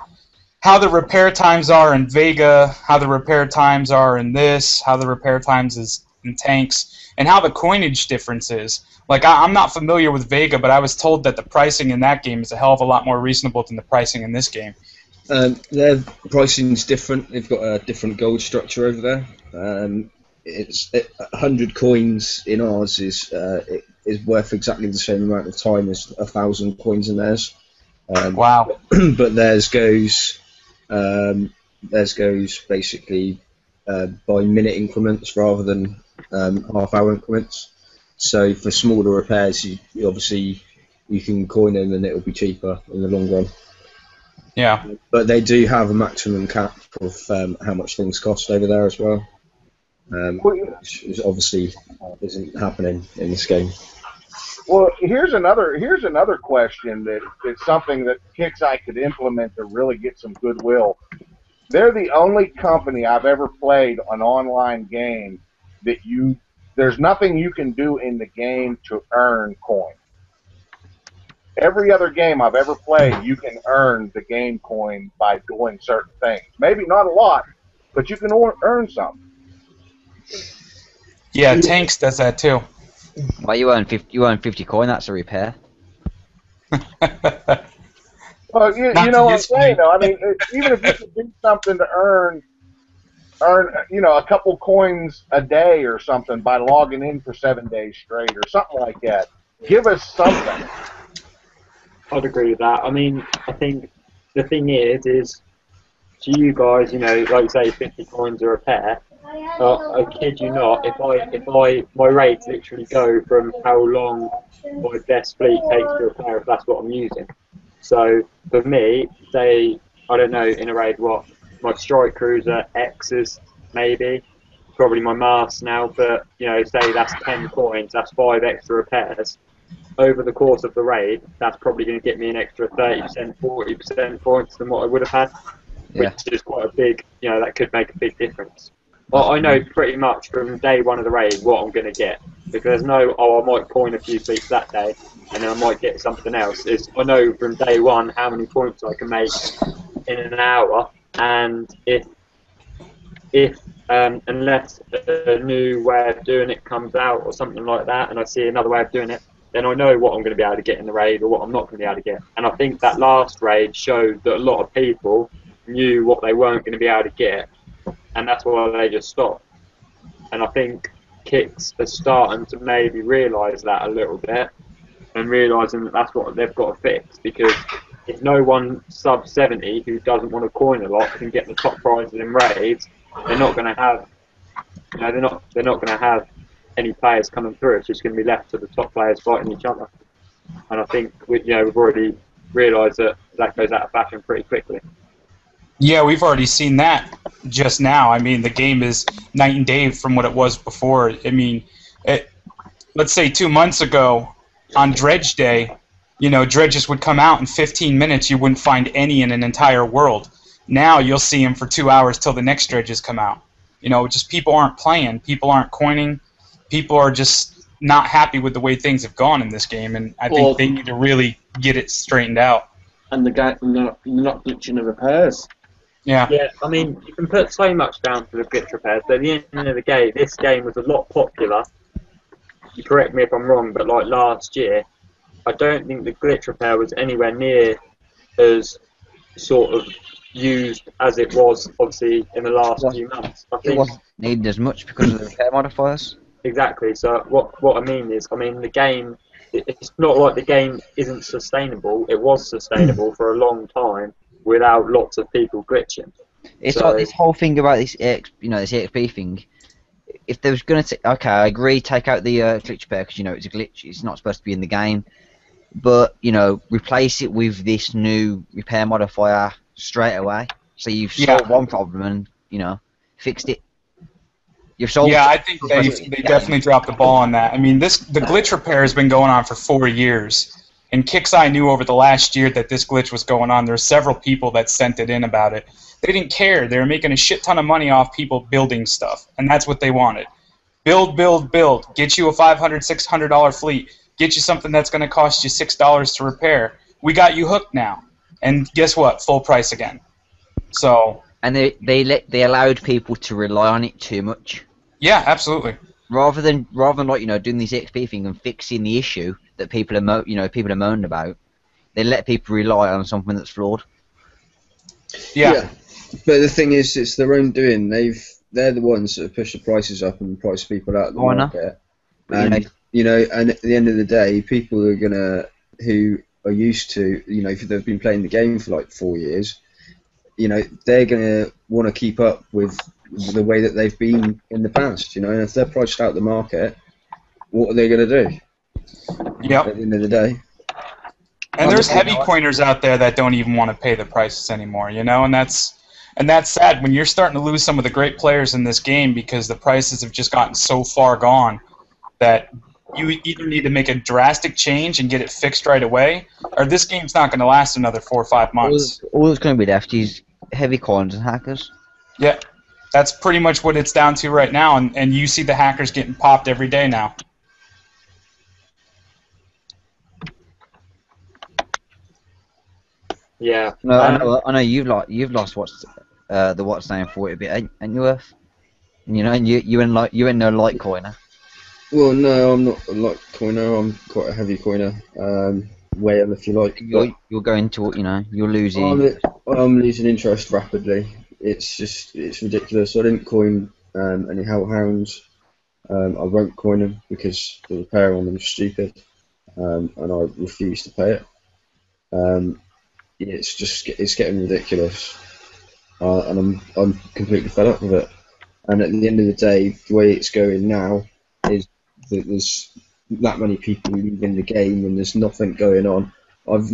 the repair times are in Vega, how the repair times are in this, how the repair times is in tanks, and how the coinage difference is. Like, I'm not familiar with Vega, but I was told that the pricing in that game is a hell of a lot more reasonable than the pricing in this game. Their pricing's different. They've got a different gold structure over there. It's 100 coins in ours is worth exactly the same amount of time as 1,000 coins in theirs. Wow! But theirs goes basically by minute increments rather than half-hour increments. So for smaller repairs, you can coin them and it'll be cheaper in the long run. Yeah. But they do have a maximum cap of how much things cost over there as well. Which obviously isn't happening in this game. Well, here's another question that it's something that Kixeye could implement to really get some goodwill. They're the only company I've ever played an online game that there's nothing you can do in the game to earn coin. Every other game I've ever played, you can earn the game coin by doing certain things. Maybe not a lot, but you can earn some. Yeah, Tanks does that too. Well, you earn 50 coin. That's a repair. Well, you know what I'm saying, though. I mean, even if you could do something to earn, a couple coins a day or something by logging in for 7 days straight or something like that, give us something. I'd agree with that. I mean, I think the thing is to you guys, like you say, 50 coins a repair. I kid you not, my rates literally go from how long my best fleet takes to repair if that's what I'm using. So for me, say, I don't know, in a raid what, my strike cruiser X's maybe, probably my mast now, but say that's 10 coins, that's 5 extra repairs. Over the course of the raid, that's probably going to get me an extra 30%, 40% points than what I would have had, which is quite a big, that could make a big difference. Well, I know pretty much from day one of the raid what I'm going to get, because there's no, I might coin a few fleets that day, and then I might get something else. I know from day one how many points I can make in an hour, and if unless a new way of doing it comes out or something like that, and I see another way of doing it, then I know what I'm going to be able to get in the raid or what I'm not going to be able to get. And I think that last raid showed that a lot of people knew what they weren't going to be able to get, and that's why they just stopped. And I think Kicks are starting to maybe realise that a little bit, and realising that that's what they've got to fix, because if no one sub 70 who doesn't want to coin a lot can get the top prizes in raids, they're not going to have, they're not going to have any players coming through. It's just going to be left to the top players fighting each other. And I think we've already realised that that goes out of fashion pretty quickly. Yeah, we've already seen that just now. I mean, the game is night and day from what it was before. I mean, let's say 2 months ago on Dredge Day, dredges would come out in 15 minutes. You wouldn't find any in an entire world. Now you'll see them for 2 hours till the next dredges come out. Just people aren't playing. People aren't coining. People are just not happy with the way things have gone in this game, and I think they need to really get it straightened out. And the guy not glitching the repairs. Yeah. Yeah, I mean, you can put so much down to the glitch repairs, but at the end of the day, this game was a lot popular. You correct me if I'm wrong, but like last year, I don't think the glitch repair was anywhere near as sort of used as it was, obviously, in the last few months. I think It wasn't needed as much because of the repair modifiers. Exactly. So what I mean is, the game, it's not like the game isn't sustainable. It was sustainable for a long time without lots of people glitching. It's like this whole thing about this, this EXP thing. If there was going to, okay, I agree, take out the glitch repair because it's a glitch. It's not supposed to be in the game, but replace it with this new repair modifier straight away. So you've solved one problem and fixed it. You've solved. Yeah, I think they definitely dropped the ball on that. I mean, the glitch repair has been going on for 4 years. And Kixeye knew over the last year that this glitch was going on. There were several people that sent it in about it. They didn't care. They were making a shit ton of money off people building stuff, and that's what they wanted. Build, build, build. Get you a $500, $600 fleet. Get you something that's going to cost you $6 to repair. We got you hooked now. And guess what? Full price again. So. And they allowed people to rely on it too much. Yeah, absolutely. Rather than doing this XP thing and fixing the issue that people are moaning about, they let people rely on something that's flawed. Yeah. But the thing is, it's their own doing. They're the ones that have pushed the prices up and price people out of the market. And and at the end of the day, people who are used to, if they've been playing the game for like 4 years, they're gonna want to keep up with the way that they've been in the past. And if they're priced out of the market, what are they gonna do? Yep. At the end of the day. And there's heavy coiners out there that don't even want to pay the prices anymore, and that's sad when you're starting to lose some of the great players in this game because the prices have just gotten so far gone that you either need to make a drastic change and get it fixed right away, or this game's not going to last another 4 or 5 months. All it's going to be left is heavy coins and hackers. Yeah, that's pretty much what it's down to right now, and you see the hackers getting popped every day now. Yeah. No, I know you've lost the what's name for it a bit, ain't you, Earth? And you ain't no light coiner. Well, no, I'm not a light coiner. I'm quite a heavy coiner. Whale, if you like. You're going to you're losing. I'm losing interest rapidly. It's ridiculous. I didn't coin any hellhounds. I won't coin them because the repair on them is stupid, and I refuse to pay it. It's getting ridiculous, and I'm completely fed up with it. And at the end of the day, the way it's going now is that there's that many people leaving the game and there's nothing going on. I've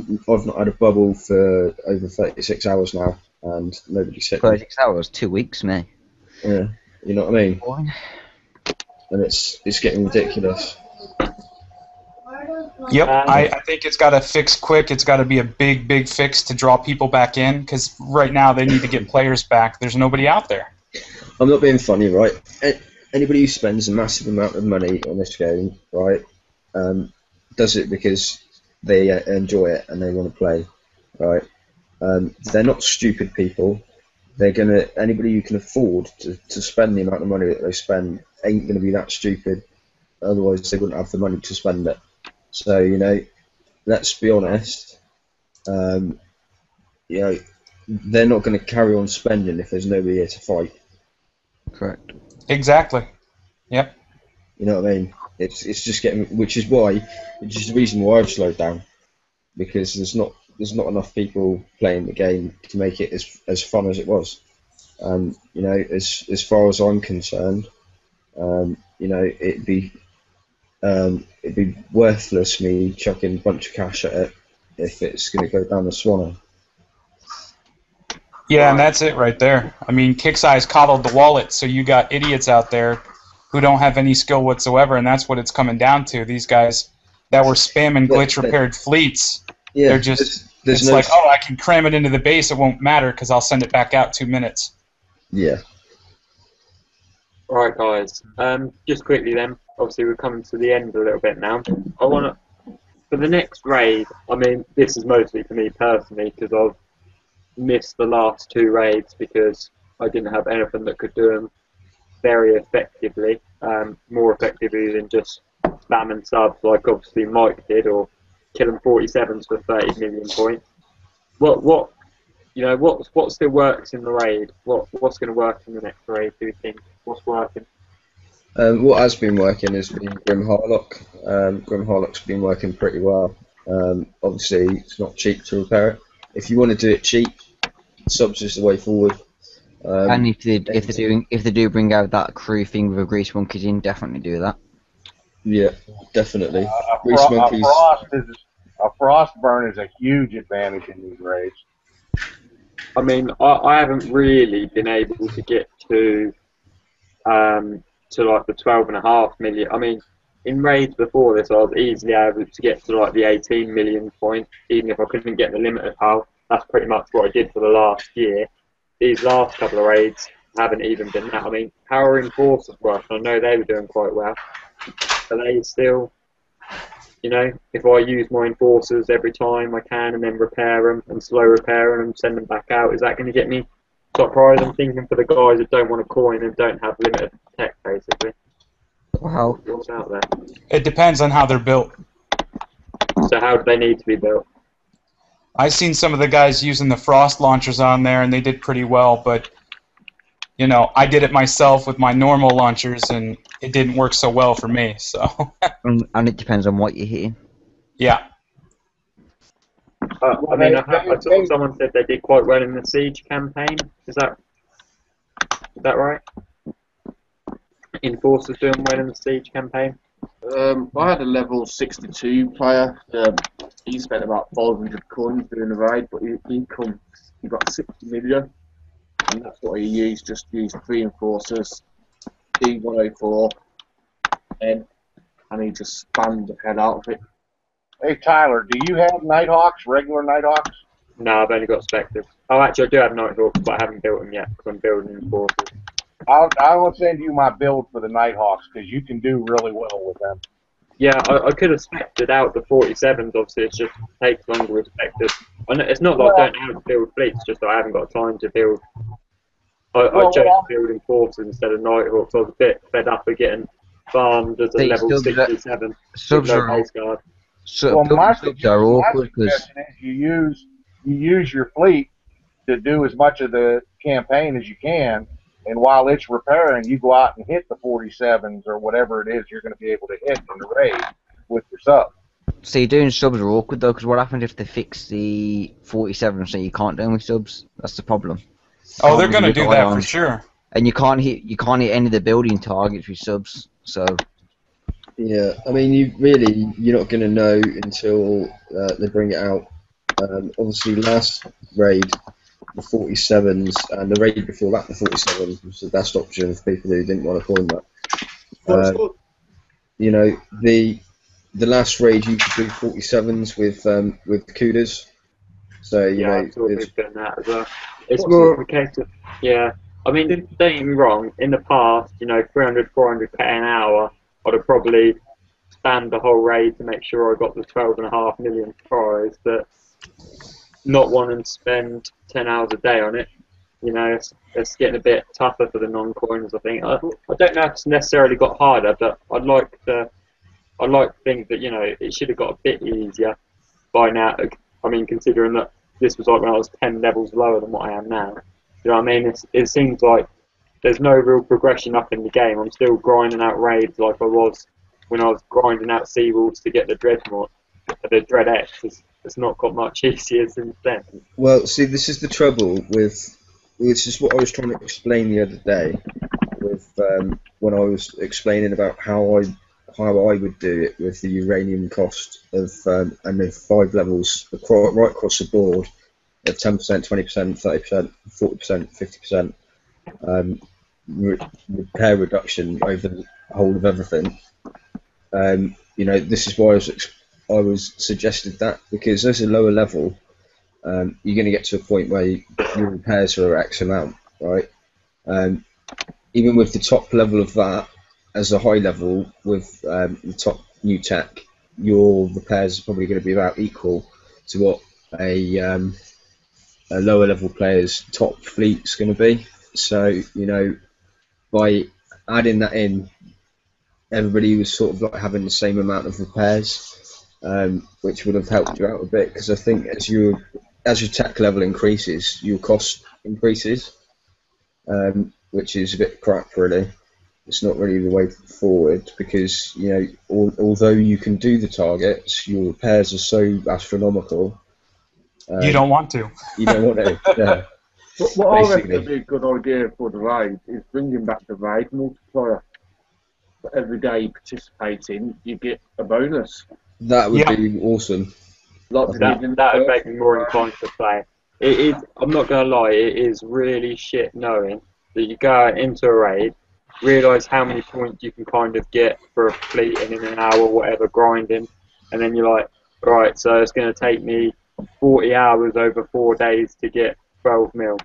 not had a bubble for over 36 hours now, and nobody's hit me. 36 hours, 2 weeks, mate. Yeah, you know what I mean. And it's getting ridiculous. Yep, I think it's got to fix quick. It's got to be a big fix to draw people back in, because right now they need to get players back. There's nobody out there. I'm not being funny, right? Anybody who spends a massive amount of money on this game, right, does it because they enjoy it and they want to play, right? They're not stupid people. Anybody who can afford to spend the amount of money that they spend ain't going to be that stupid. Otherwise, they wouldn't have the money to spend it. So, let's be honest. they're not going to carry on spending if there's nobody here to fight. Correct. Exactly. Yep. You know what I mean? It's just getting, which is the reason why I've slowed down, because there's not enough people playing the game to make it as fun as it was. You know, as far as I'm concerned, you know, it'd be worthless me chucking a bunch of cash at it if it's going to go down the Swanner. Yeah, and that's it right there. I mean, Kixeye's coddled the wallet, so you got idiots out there who don't have any skill whatsoever, and that's what it's coming down to. These guys that were spamming glitch-repaired fleets, they're just, it's like, oh, I can cram it into the base, it won't matter because I'll send it back out 2 minutes. Yeah. Right, guys. Just quickly then, obviously we're coming to the end a little bit now. I want to, for the next raid, I mean, this is mostly for me personally, because I've missed the last 2 raids because I didn't have anything that could do them very effectively, more effectively than just spamming subs like obviously Mike did, or killing 47s for 30 million points. What you know, what still works in the raid? What's going to work in the next raid? Do you think? What's working? What has been working has been Grim Harlock. Grim Harlock's been working pretty well. Obviously, it's not cheap to repair it. If you want to do it cheap, subs is the way forward. And if they do bring out that crew thing with a grease monkeys in, definitely do that. Yeah, definitely. A frost burn is a huge advantage in these raids. I mean, I haven't really been able to get to like the 12.5 million. I mean, in raids before this, I was easily able to get to like the 18 million point, even if I couldn't get the limited hull. That's pretty much what I did for the last year. These last couple of raids haven't even been that. I mean, how are enforcers working? I know they were doing quite well. Are they still, you know, if I use my enforcers every time I can and then repair them and slow repair them and send them back out, is that going to get me top prize? I'm thinking for the guys that don't want a coin and don't have limited tech, basically. Wow. What's out there? It depends on how they're built. So how do they need to be built? I've seen some of the guys using the frost launchers on there, and they did pretty well, but you know, I did it myself with my normal launchers, and it didn't work so well for me. So. And it depends on what you're hitting. Yeah. I mean, I saw someone said they did quite well in the siege campaign. Is that right? Enforcers doing well in the siege campaign. I had a level 62 player. He spent about 500 coins doing the raid, but he got 60 million, and that's what he used. Just used 3 enforcers, D104, and he just spammed the hell out of it. Hey Tyler, do you have Nighthawks, regular Nighthawks? No, I've only got Spectres. Oh, actually, I do have Nighthawks, but I haven't built them yet because I'm building enforcers. I will send you my build for the Nighthawks because you can do really well with them. Yeah, I could have spected out the 47s, obviously, it just takes longer with Spectres. It's not that I don't know how to build fleets, it's just that I haven't got time to build. I chose building forces instead of Nighthawks. I was a bit fed up of getting farmed as a level 67. Subs no are base guard. My awkward because suggestion is you use your fleet to do as much of the campaign as you can, and while it's repairing, you go out and hit the 47s or whatever it is you're going to be able to hit in the raid with your sub. See, doing subs are awkward though, because what happens if they fix the 47 so you can't do them with subs? That's the problem. Oh, they're going to do that for sure. And you can't hit any of the building targets with subs, so. Yeah, I mean, you're not going to know until they bring it out. Obviously, last raid, the 47s, and the raid before that, the 47s, was the best option for people who didn't want to coin that. You know, the last raid you could do 47s with Kudas. So you know, it's done that as well. It's more of a case of I mean, don't get me wrong. In the past, you know, 300, 400k an hour, I'd have probably spammed the whole raid to make sure I got the 12.5 million prize, but not wanting to spend 10 hours a day on it, you know, it's getting a bit tougher for the non-coiners, I think. I don't know if it's necessarily got harder, but I'd like to think that, you know, it should have got a bit easier by now. I mean, considering that this was like when I was 10 levels lower than what I am now. You know what I mean? It seems like there's no real progression up in the game. I'm still grinding out raids like I was when I was grinding out Seawolves to get the Dreadnought, the Dread X. It's not got much easier since then. Well, see, this is the trouble with. This is what I was trying to explain the other day, with when I was explaining about how I would do it with the uranium cost of and the 5 levels right across the board of 10%, 20%, 30%, 40%, 50%. Repair reduction over the whole of everything. You know, this is why I was suggested that, because as a lower level, you're going to get to a point where your repairs are X amount, right? Even with the top level of that, as a high level with the top new tech, your repairs are probably going to be about equal to what a lower level player's top fleet's going to be. So, you know, by adding that in, everybody was sort of like having the same amount of repairs, which would have helped you out a bit, because I think as your tech level increases, your cost increases, which is a bit crap, really. It's not really the way forward, because, you know, although you can do the targets, your repairs are so astronomical. You don't want to. You don't want to. Yeah. But what I reckon would be a good idea for the raid is bringing back the raid multiplier. For every day you participate in, you get a bonus. That would be awesome. Like that would make me more inclined to play. It is. I'm not gonna lie. It is really shit knowing that you go out into a raid, realise how many points you can kind of get for a fleet in an hour, whatever, grinding, and then you're like, right, so it's going to take me 40 hours over 4 days to get 12 mil.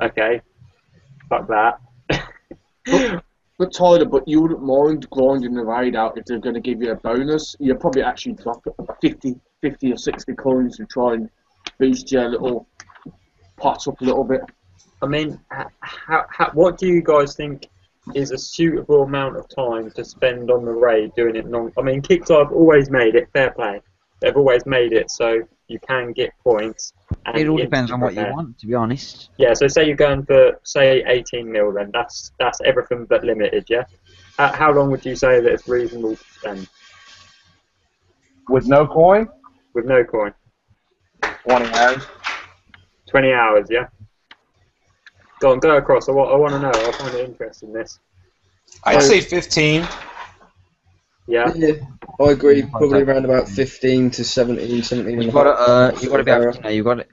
Okay, fuck that. But Tyler, but you wouldn't mind grinding the raid out if they're going to give you a bonus. You'd probably actually drop 50 or 60 coins to try and boost your little pot up a little bit. I mean, what do you guys think is a suitable amount of time to spend on the raid doing it I mean, Kickstarter have always made it fair play. They've always made it so you can get points. And it all depends on what you want, to be honest. Yeah, so say you're going for, say, 18 mil then. That's everything but limited, yeah? How long would you say that it's reasonable to spend? With no coin? With no coin. 20 hours. 20 hours, yeah? Go across. I want to know. I find it interesting, this. I'd say 15. Yeah. I agree. Probably around about 15 to 17, 17 and You've got to be able to, you got to,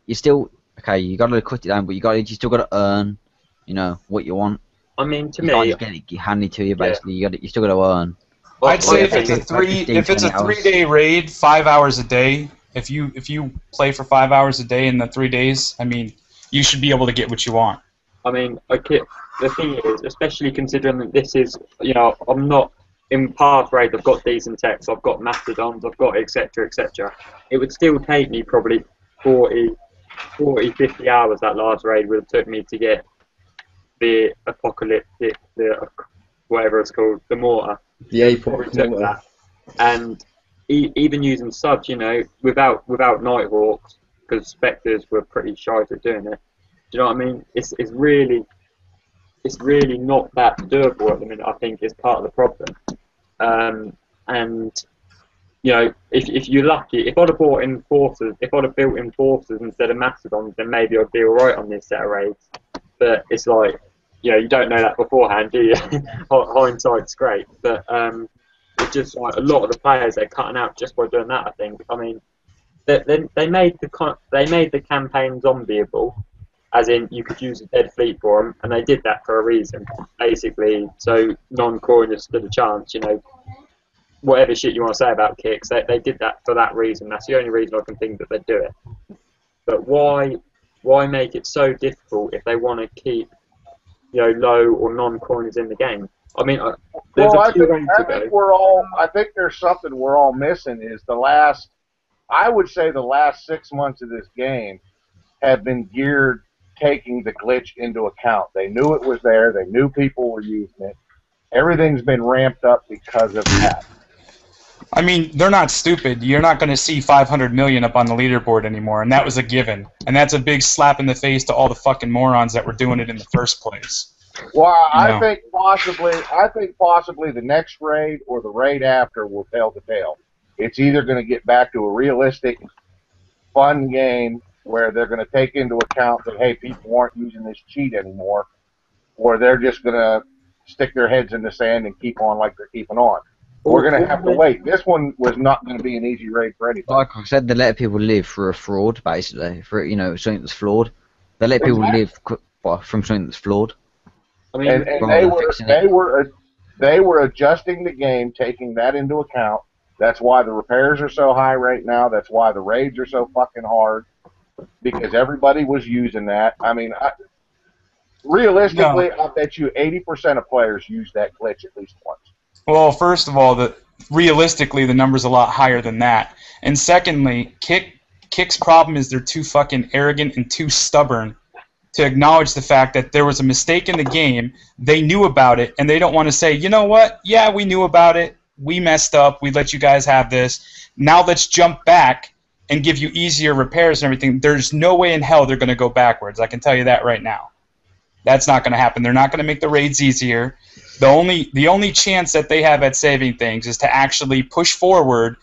you still, okay, you got to cut it down, but you still got to earn, you know, what you want. I mean, to you me, can't just get it handed to you, basically. Yeah. You still got to earn. I'd say if it's a 3-day raid, 5 hours a day. If you play for 5 hours a day in the 3 days, I mean, you should be able to get what you want. I mean, the thing is, especially considering that this is, you know, I'm not in Path Raid. I've got decent techs, I've got Mastodons, I've got etc. etc. It would still take me probably 40, 50 hours. That last raid would have took me to get the apocalyptic, the whatever it's called, the mortar. The apocalyptic mortar. And even using subs, you know, without Nighthawks, because Spectres were pretty shy at doing it. Do you know what I mean? It's really not that doable at the minute. I think is part of the problem. And you know, if you're lucky, if I'd have bought enforcers, if I'd have built enforcers instead of Mastodons, then maybe I'd be alright on this set of raids. But it's like, you know, you don't know that beforehand, do you? Hindsight's great, but it's just like a lot of the players they're cutting out just by doing that. I think. I mean, they made the campaign zombieable, as in you could use a dead fleet for them, and they did that for a reason, basically, so non-coiners stood a chance. You know, whatever shit you want to say about kicks, they did that for that reason. That's the only reason I can think that they do it. But why make it so difficult if they want to keep, you know, low or non-coiners in the game? I mean, there's a few ways to go. I think there's something we're all missing. Is I would say the last 6 months of this game have been geared taking the glitch into account. They knew it was there. They knew people were using it. Everything's been ramped up because of that. I mean, they're not stupid. You're not going to see 500 million up on the leaderboard anymore, and that was a given. And that's a big slap in the face to all the fucking morons that were doing it in the first place. Well, You know. I think possibly the next raid or the raid after will tell the tale. It's either going to get back to a realistic, fun game where they're going to take into account that, hey, people aren't using this cheat anymore, or they're just going to stick their heads in the sand and keep on like they're keeping on. We're going to have to wait. This one was not going to be an easy raid for anybody. Like I said, they let people live through a fraud, basically, for something that's flawed. They let people live from something that's flawed. I mean, and they were adjusting the game, taking that into account. That's why the repairs are so high right now. That's why the raids are so fucking hard, because everybody was using that. I mean, realistically, I bet you 80% of players use that glitch at least once. Well, first of all, realistically, the number's a lot higher than that. And secondly, Kick's problem is they're too fucking arrogant and too stubborn to acknowledge the fact that there was a mistake in the game, they knew about it, and they don't want to say, you know what, yeah, we knew about it, we messed up, we let you guys have this, now let's jump back and give you easier repairs and everything. There's no way in hell they're going to go backwards, I can tell you that right now. That's not going to happen. They're not going to make the raids easier. The only chance that they have at saving things is to actually push forward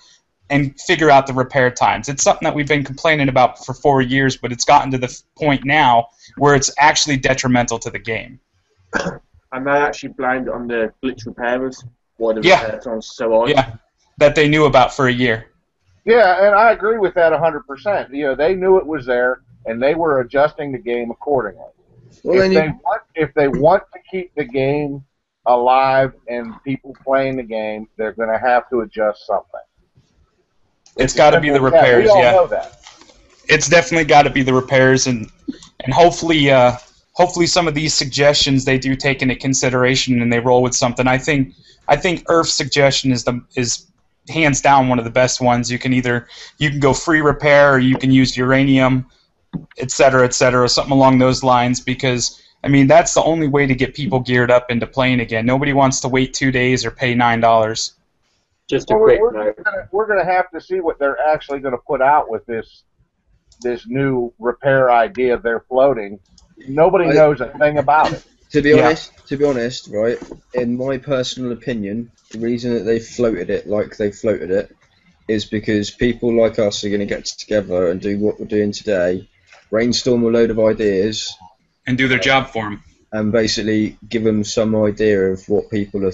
and figure out the repair times. It's something that we've been complaining about for 4 years, but it's gotten to the point now where it's actually detrimental to the game. And they actually blamed it on the glitch repairers. Why the repair times so high. Yeah, that they knew about for a year. Yeah, and I agree with that 100%. They knew it was there, and they were adjusting the game accordingly. Well, if they want to keep the game alive and people playing the game, they're going to have to adjust something. It's got to be the repairs, we all know that. It's definitely got to be the repairs, and hopefully some of these suggestions they do take into consideration and they roll with something. I think Earth's suggestion is hands down one of the best ones. You can go free repair, or you can use uranium, etc., something along those lines, because I mean that's the only way to get people geared up into playing again. Nobody wants to wait 2 days or pay $9. Just a quick note. We're going to have to see what they're actually going to put out with this new repair idea they're floating. Nobody knows a thing about it. To be honest, right, in my personal opinion, the reason that they floated it like they floated it is because people like us are going to get together and do what we're doing today, brainstorm a load of ideas, and do their job for them, and basically give them some idea of what people are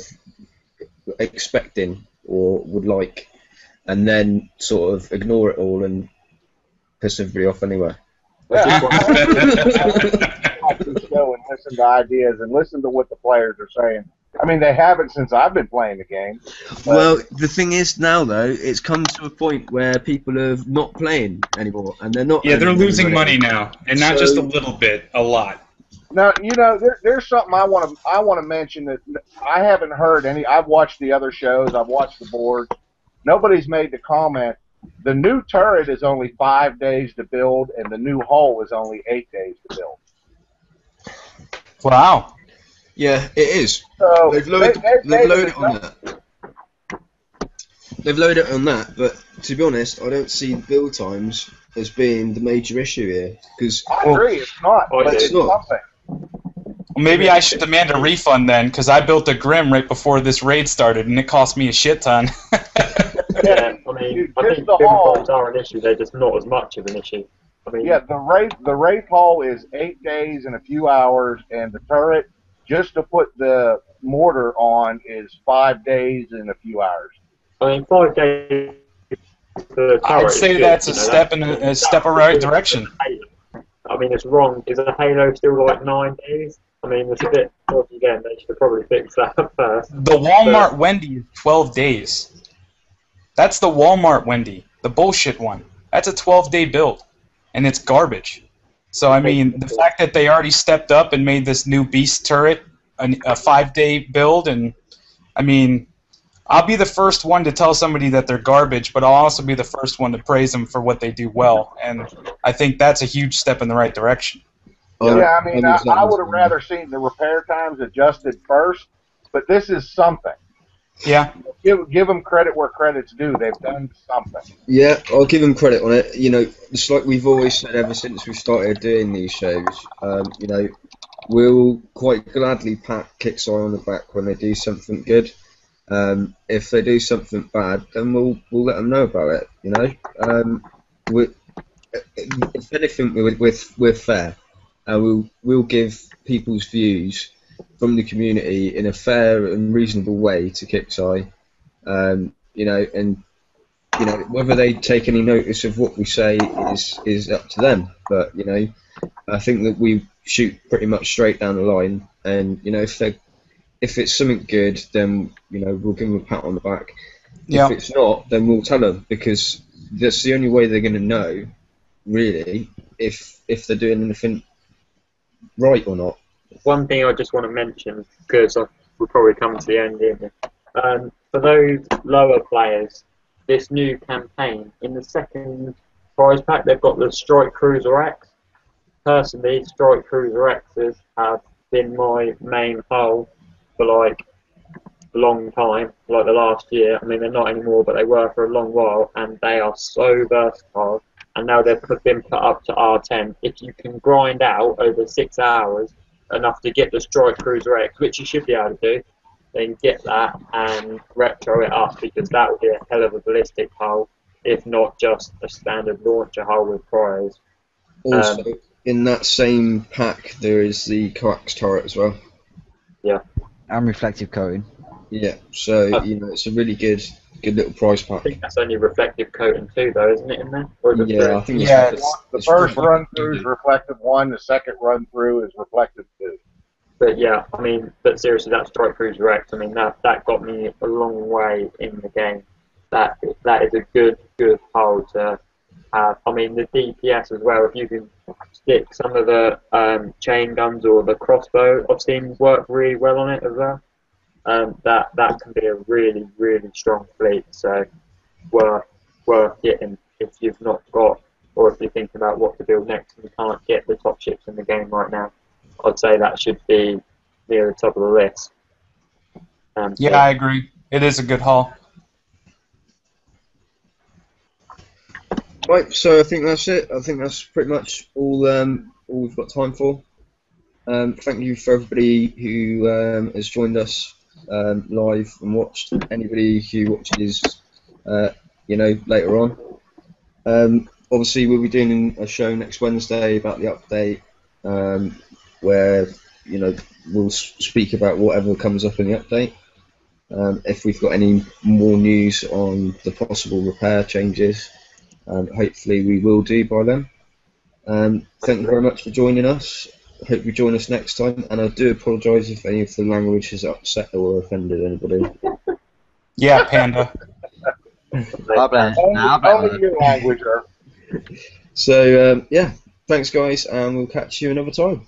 expecting or would like, and then sort of ignore it all and piss everybody off anyway. Yeah. Show and listen to ideas and listen to what the players are saying. I mean, they haven't since I've been playing the game. Well, the thing is now, though, it's come to a point where people are not playing anymore, and they're not. Yeah, they're losing money now, and not just a little bit, a lot. Now, there's something I want to mention that I haven't heard any. I've watched the other shows. I've watched the boards. Nobody's made the comment. The new turret is only 5 days to build, and the new hull is only 8 days to build. Wow. Yeah, it is. So they've loaded it on that. They've loaded it on that, but to be honest, I don't see build times as being the major issue here. I agree, it's not. But it's something. Well, maybe I should demand a refund then, because I built a Grim right before this raid started, and it cost me a shit ton. Yeah, I mean, I think build times are an issue. They're just not as much of an issue. I mean, yeah, the raid haul is 8 days and a few hours, and the turret, just to put the mortar on, is 5 days and a few hours. I mean, 5 days. I'd say that's a step in the right direction. I mean, it's wrong. Is a Halo still like 9 days? I mean, it's a bit dodgy again. They should probably fix that first. The Walmart Wendy is 12 days. That's the Walmart Wendy, the bullshit one. That's a 12-day build, and it's garbage. So, I mean, the fact that they already stepped up and made this new Beast turret a 5-day build, and, I mean, I'll be the first one to tell somebody that they're garbage, but I'll also be the first one to praise them for what they do well, and I think that's a huge step in the right direction. Yeah, I mean, I would have rather seen the repair times adjusted first, but this is something. Yeah. Give them credit where credit's due. They've done something. Yeah, I'll give them credit on it. You know, it's like we've always said ever since we started doing these shows. You know, we'll quite gladly pat Kickseye on the back when they do something good. If they do something bad, then we'll let them know about it. You know, if anything, we're fair, and we'll give people's views from the community in a fair and reasonable way to Kickseye. You know, and you know whether they take any notice of what we say is up to them. But you know, I think that we shoot pretty much straight down the line, and you know if it's something good, then you know we'll give them a pat on the back. Yeah. If it's not, then we'll tell them, because that's the only way they're going to know, really, if they're doing anything right or not. One thing I just want to mention, because we're probably coming to the end here. For those lower players, this new campaign, in the second prize pack, they've got the Strike Cruiser X. Personally, Strike Cruiser X's have been my main hull for like a long time, like the last year. I mean, they're not anymore, but they were for a long while, and they are so versatile. And now they've been put up to R10. If you can grind out over 6 hours enough to get the Strike Cruiser X, which you should be able to do, then get that and retro it up, because that would be a hell of a ballistic hull, if not just a standard launcher hull with priors. Also, in that same pack, there is the coax turret as well. Yeah. And reflective coating. Yeah, so you know it's a really good little prize I pack. think that's only reflective coating too, though, isn't it, in there? Or is it Yeah, three? I think Yeah, The first run through is reflective 1. The second run through is reflective 2. But yeah, I mean, but seriously, that Strike Cruiser X, I mean, that got me a long way in the game. That is a good hull to have. I mean, the DPS as well, if you can stick some of the chain guns or the crossbow, I've seen work really well on it as well. That can be a really strong fleet, so worth getting if you've not got, or if you're thinking about what to build next and you can't get the top ships in the game right now. I'd say that should be near the top of the list. Yeah, I agree. It is a good haul. Right, so I think that's it. I think that's pretty much all we've got time for. Thank you for everybody who has joined us live and watched. Anybody who watches, you know, later on. Obviously, we'll be doing a show next Wednesday about the update, where you know we'll speak about whatever comes up in the update. If we've got any more news on the possible repair changes, hopefully we will do by then. Thank you very much for joining us. I hope you join us next time, and I do apologise if any of the language has upset or offended anybody. Yeah, Panda. Only your language, So, yeah, thanks guys, and we'll catch you another time.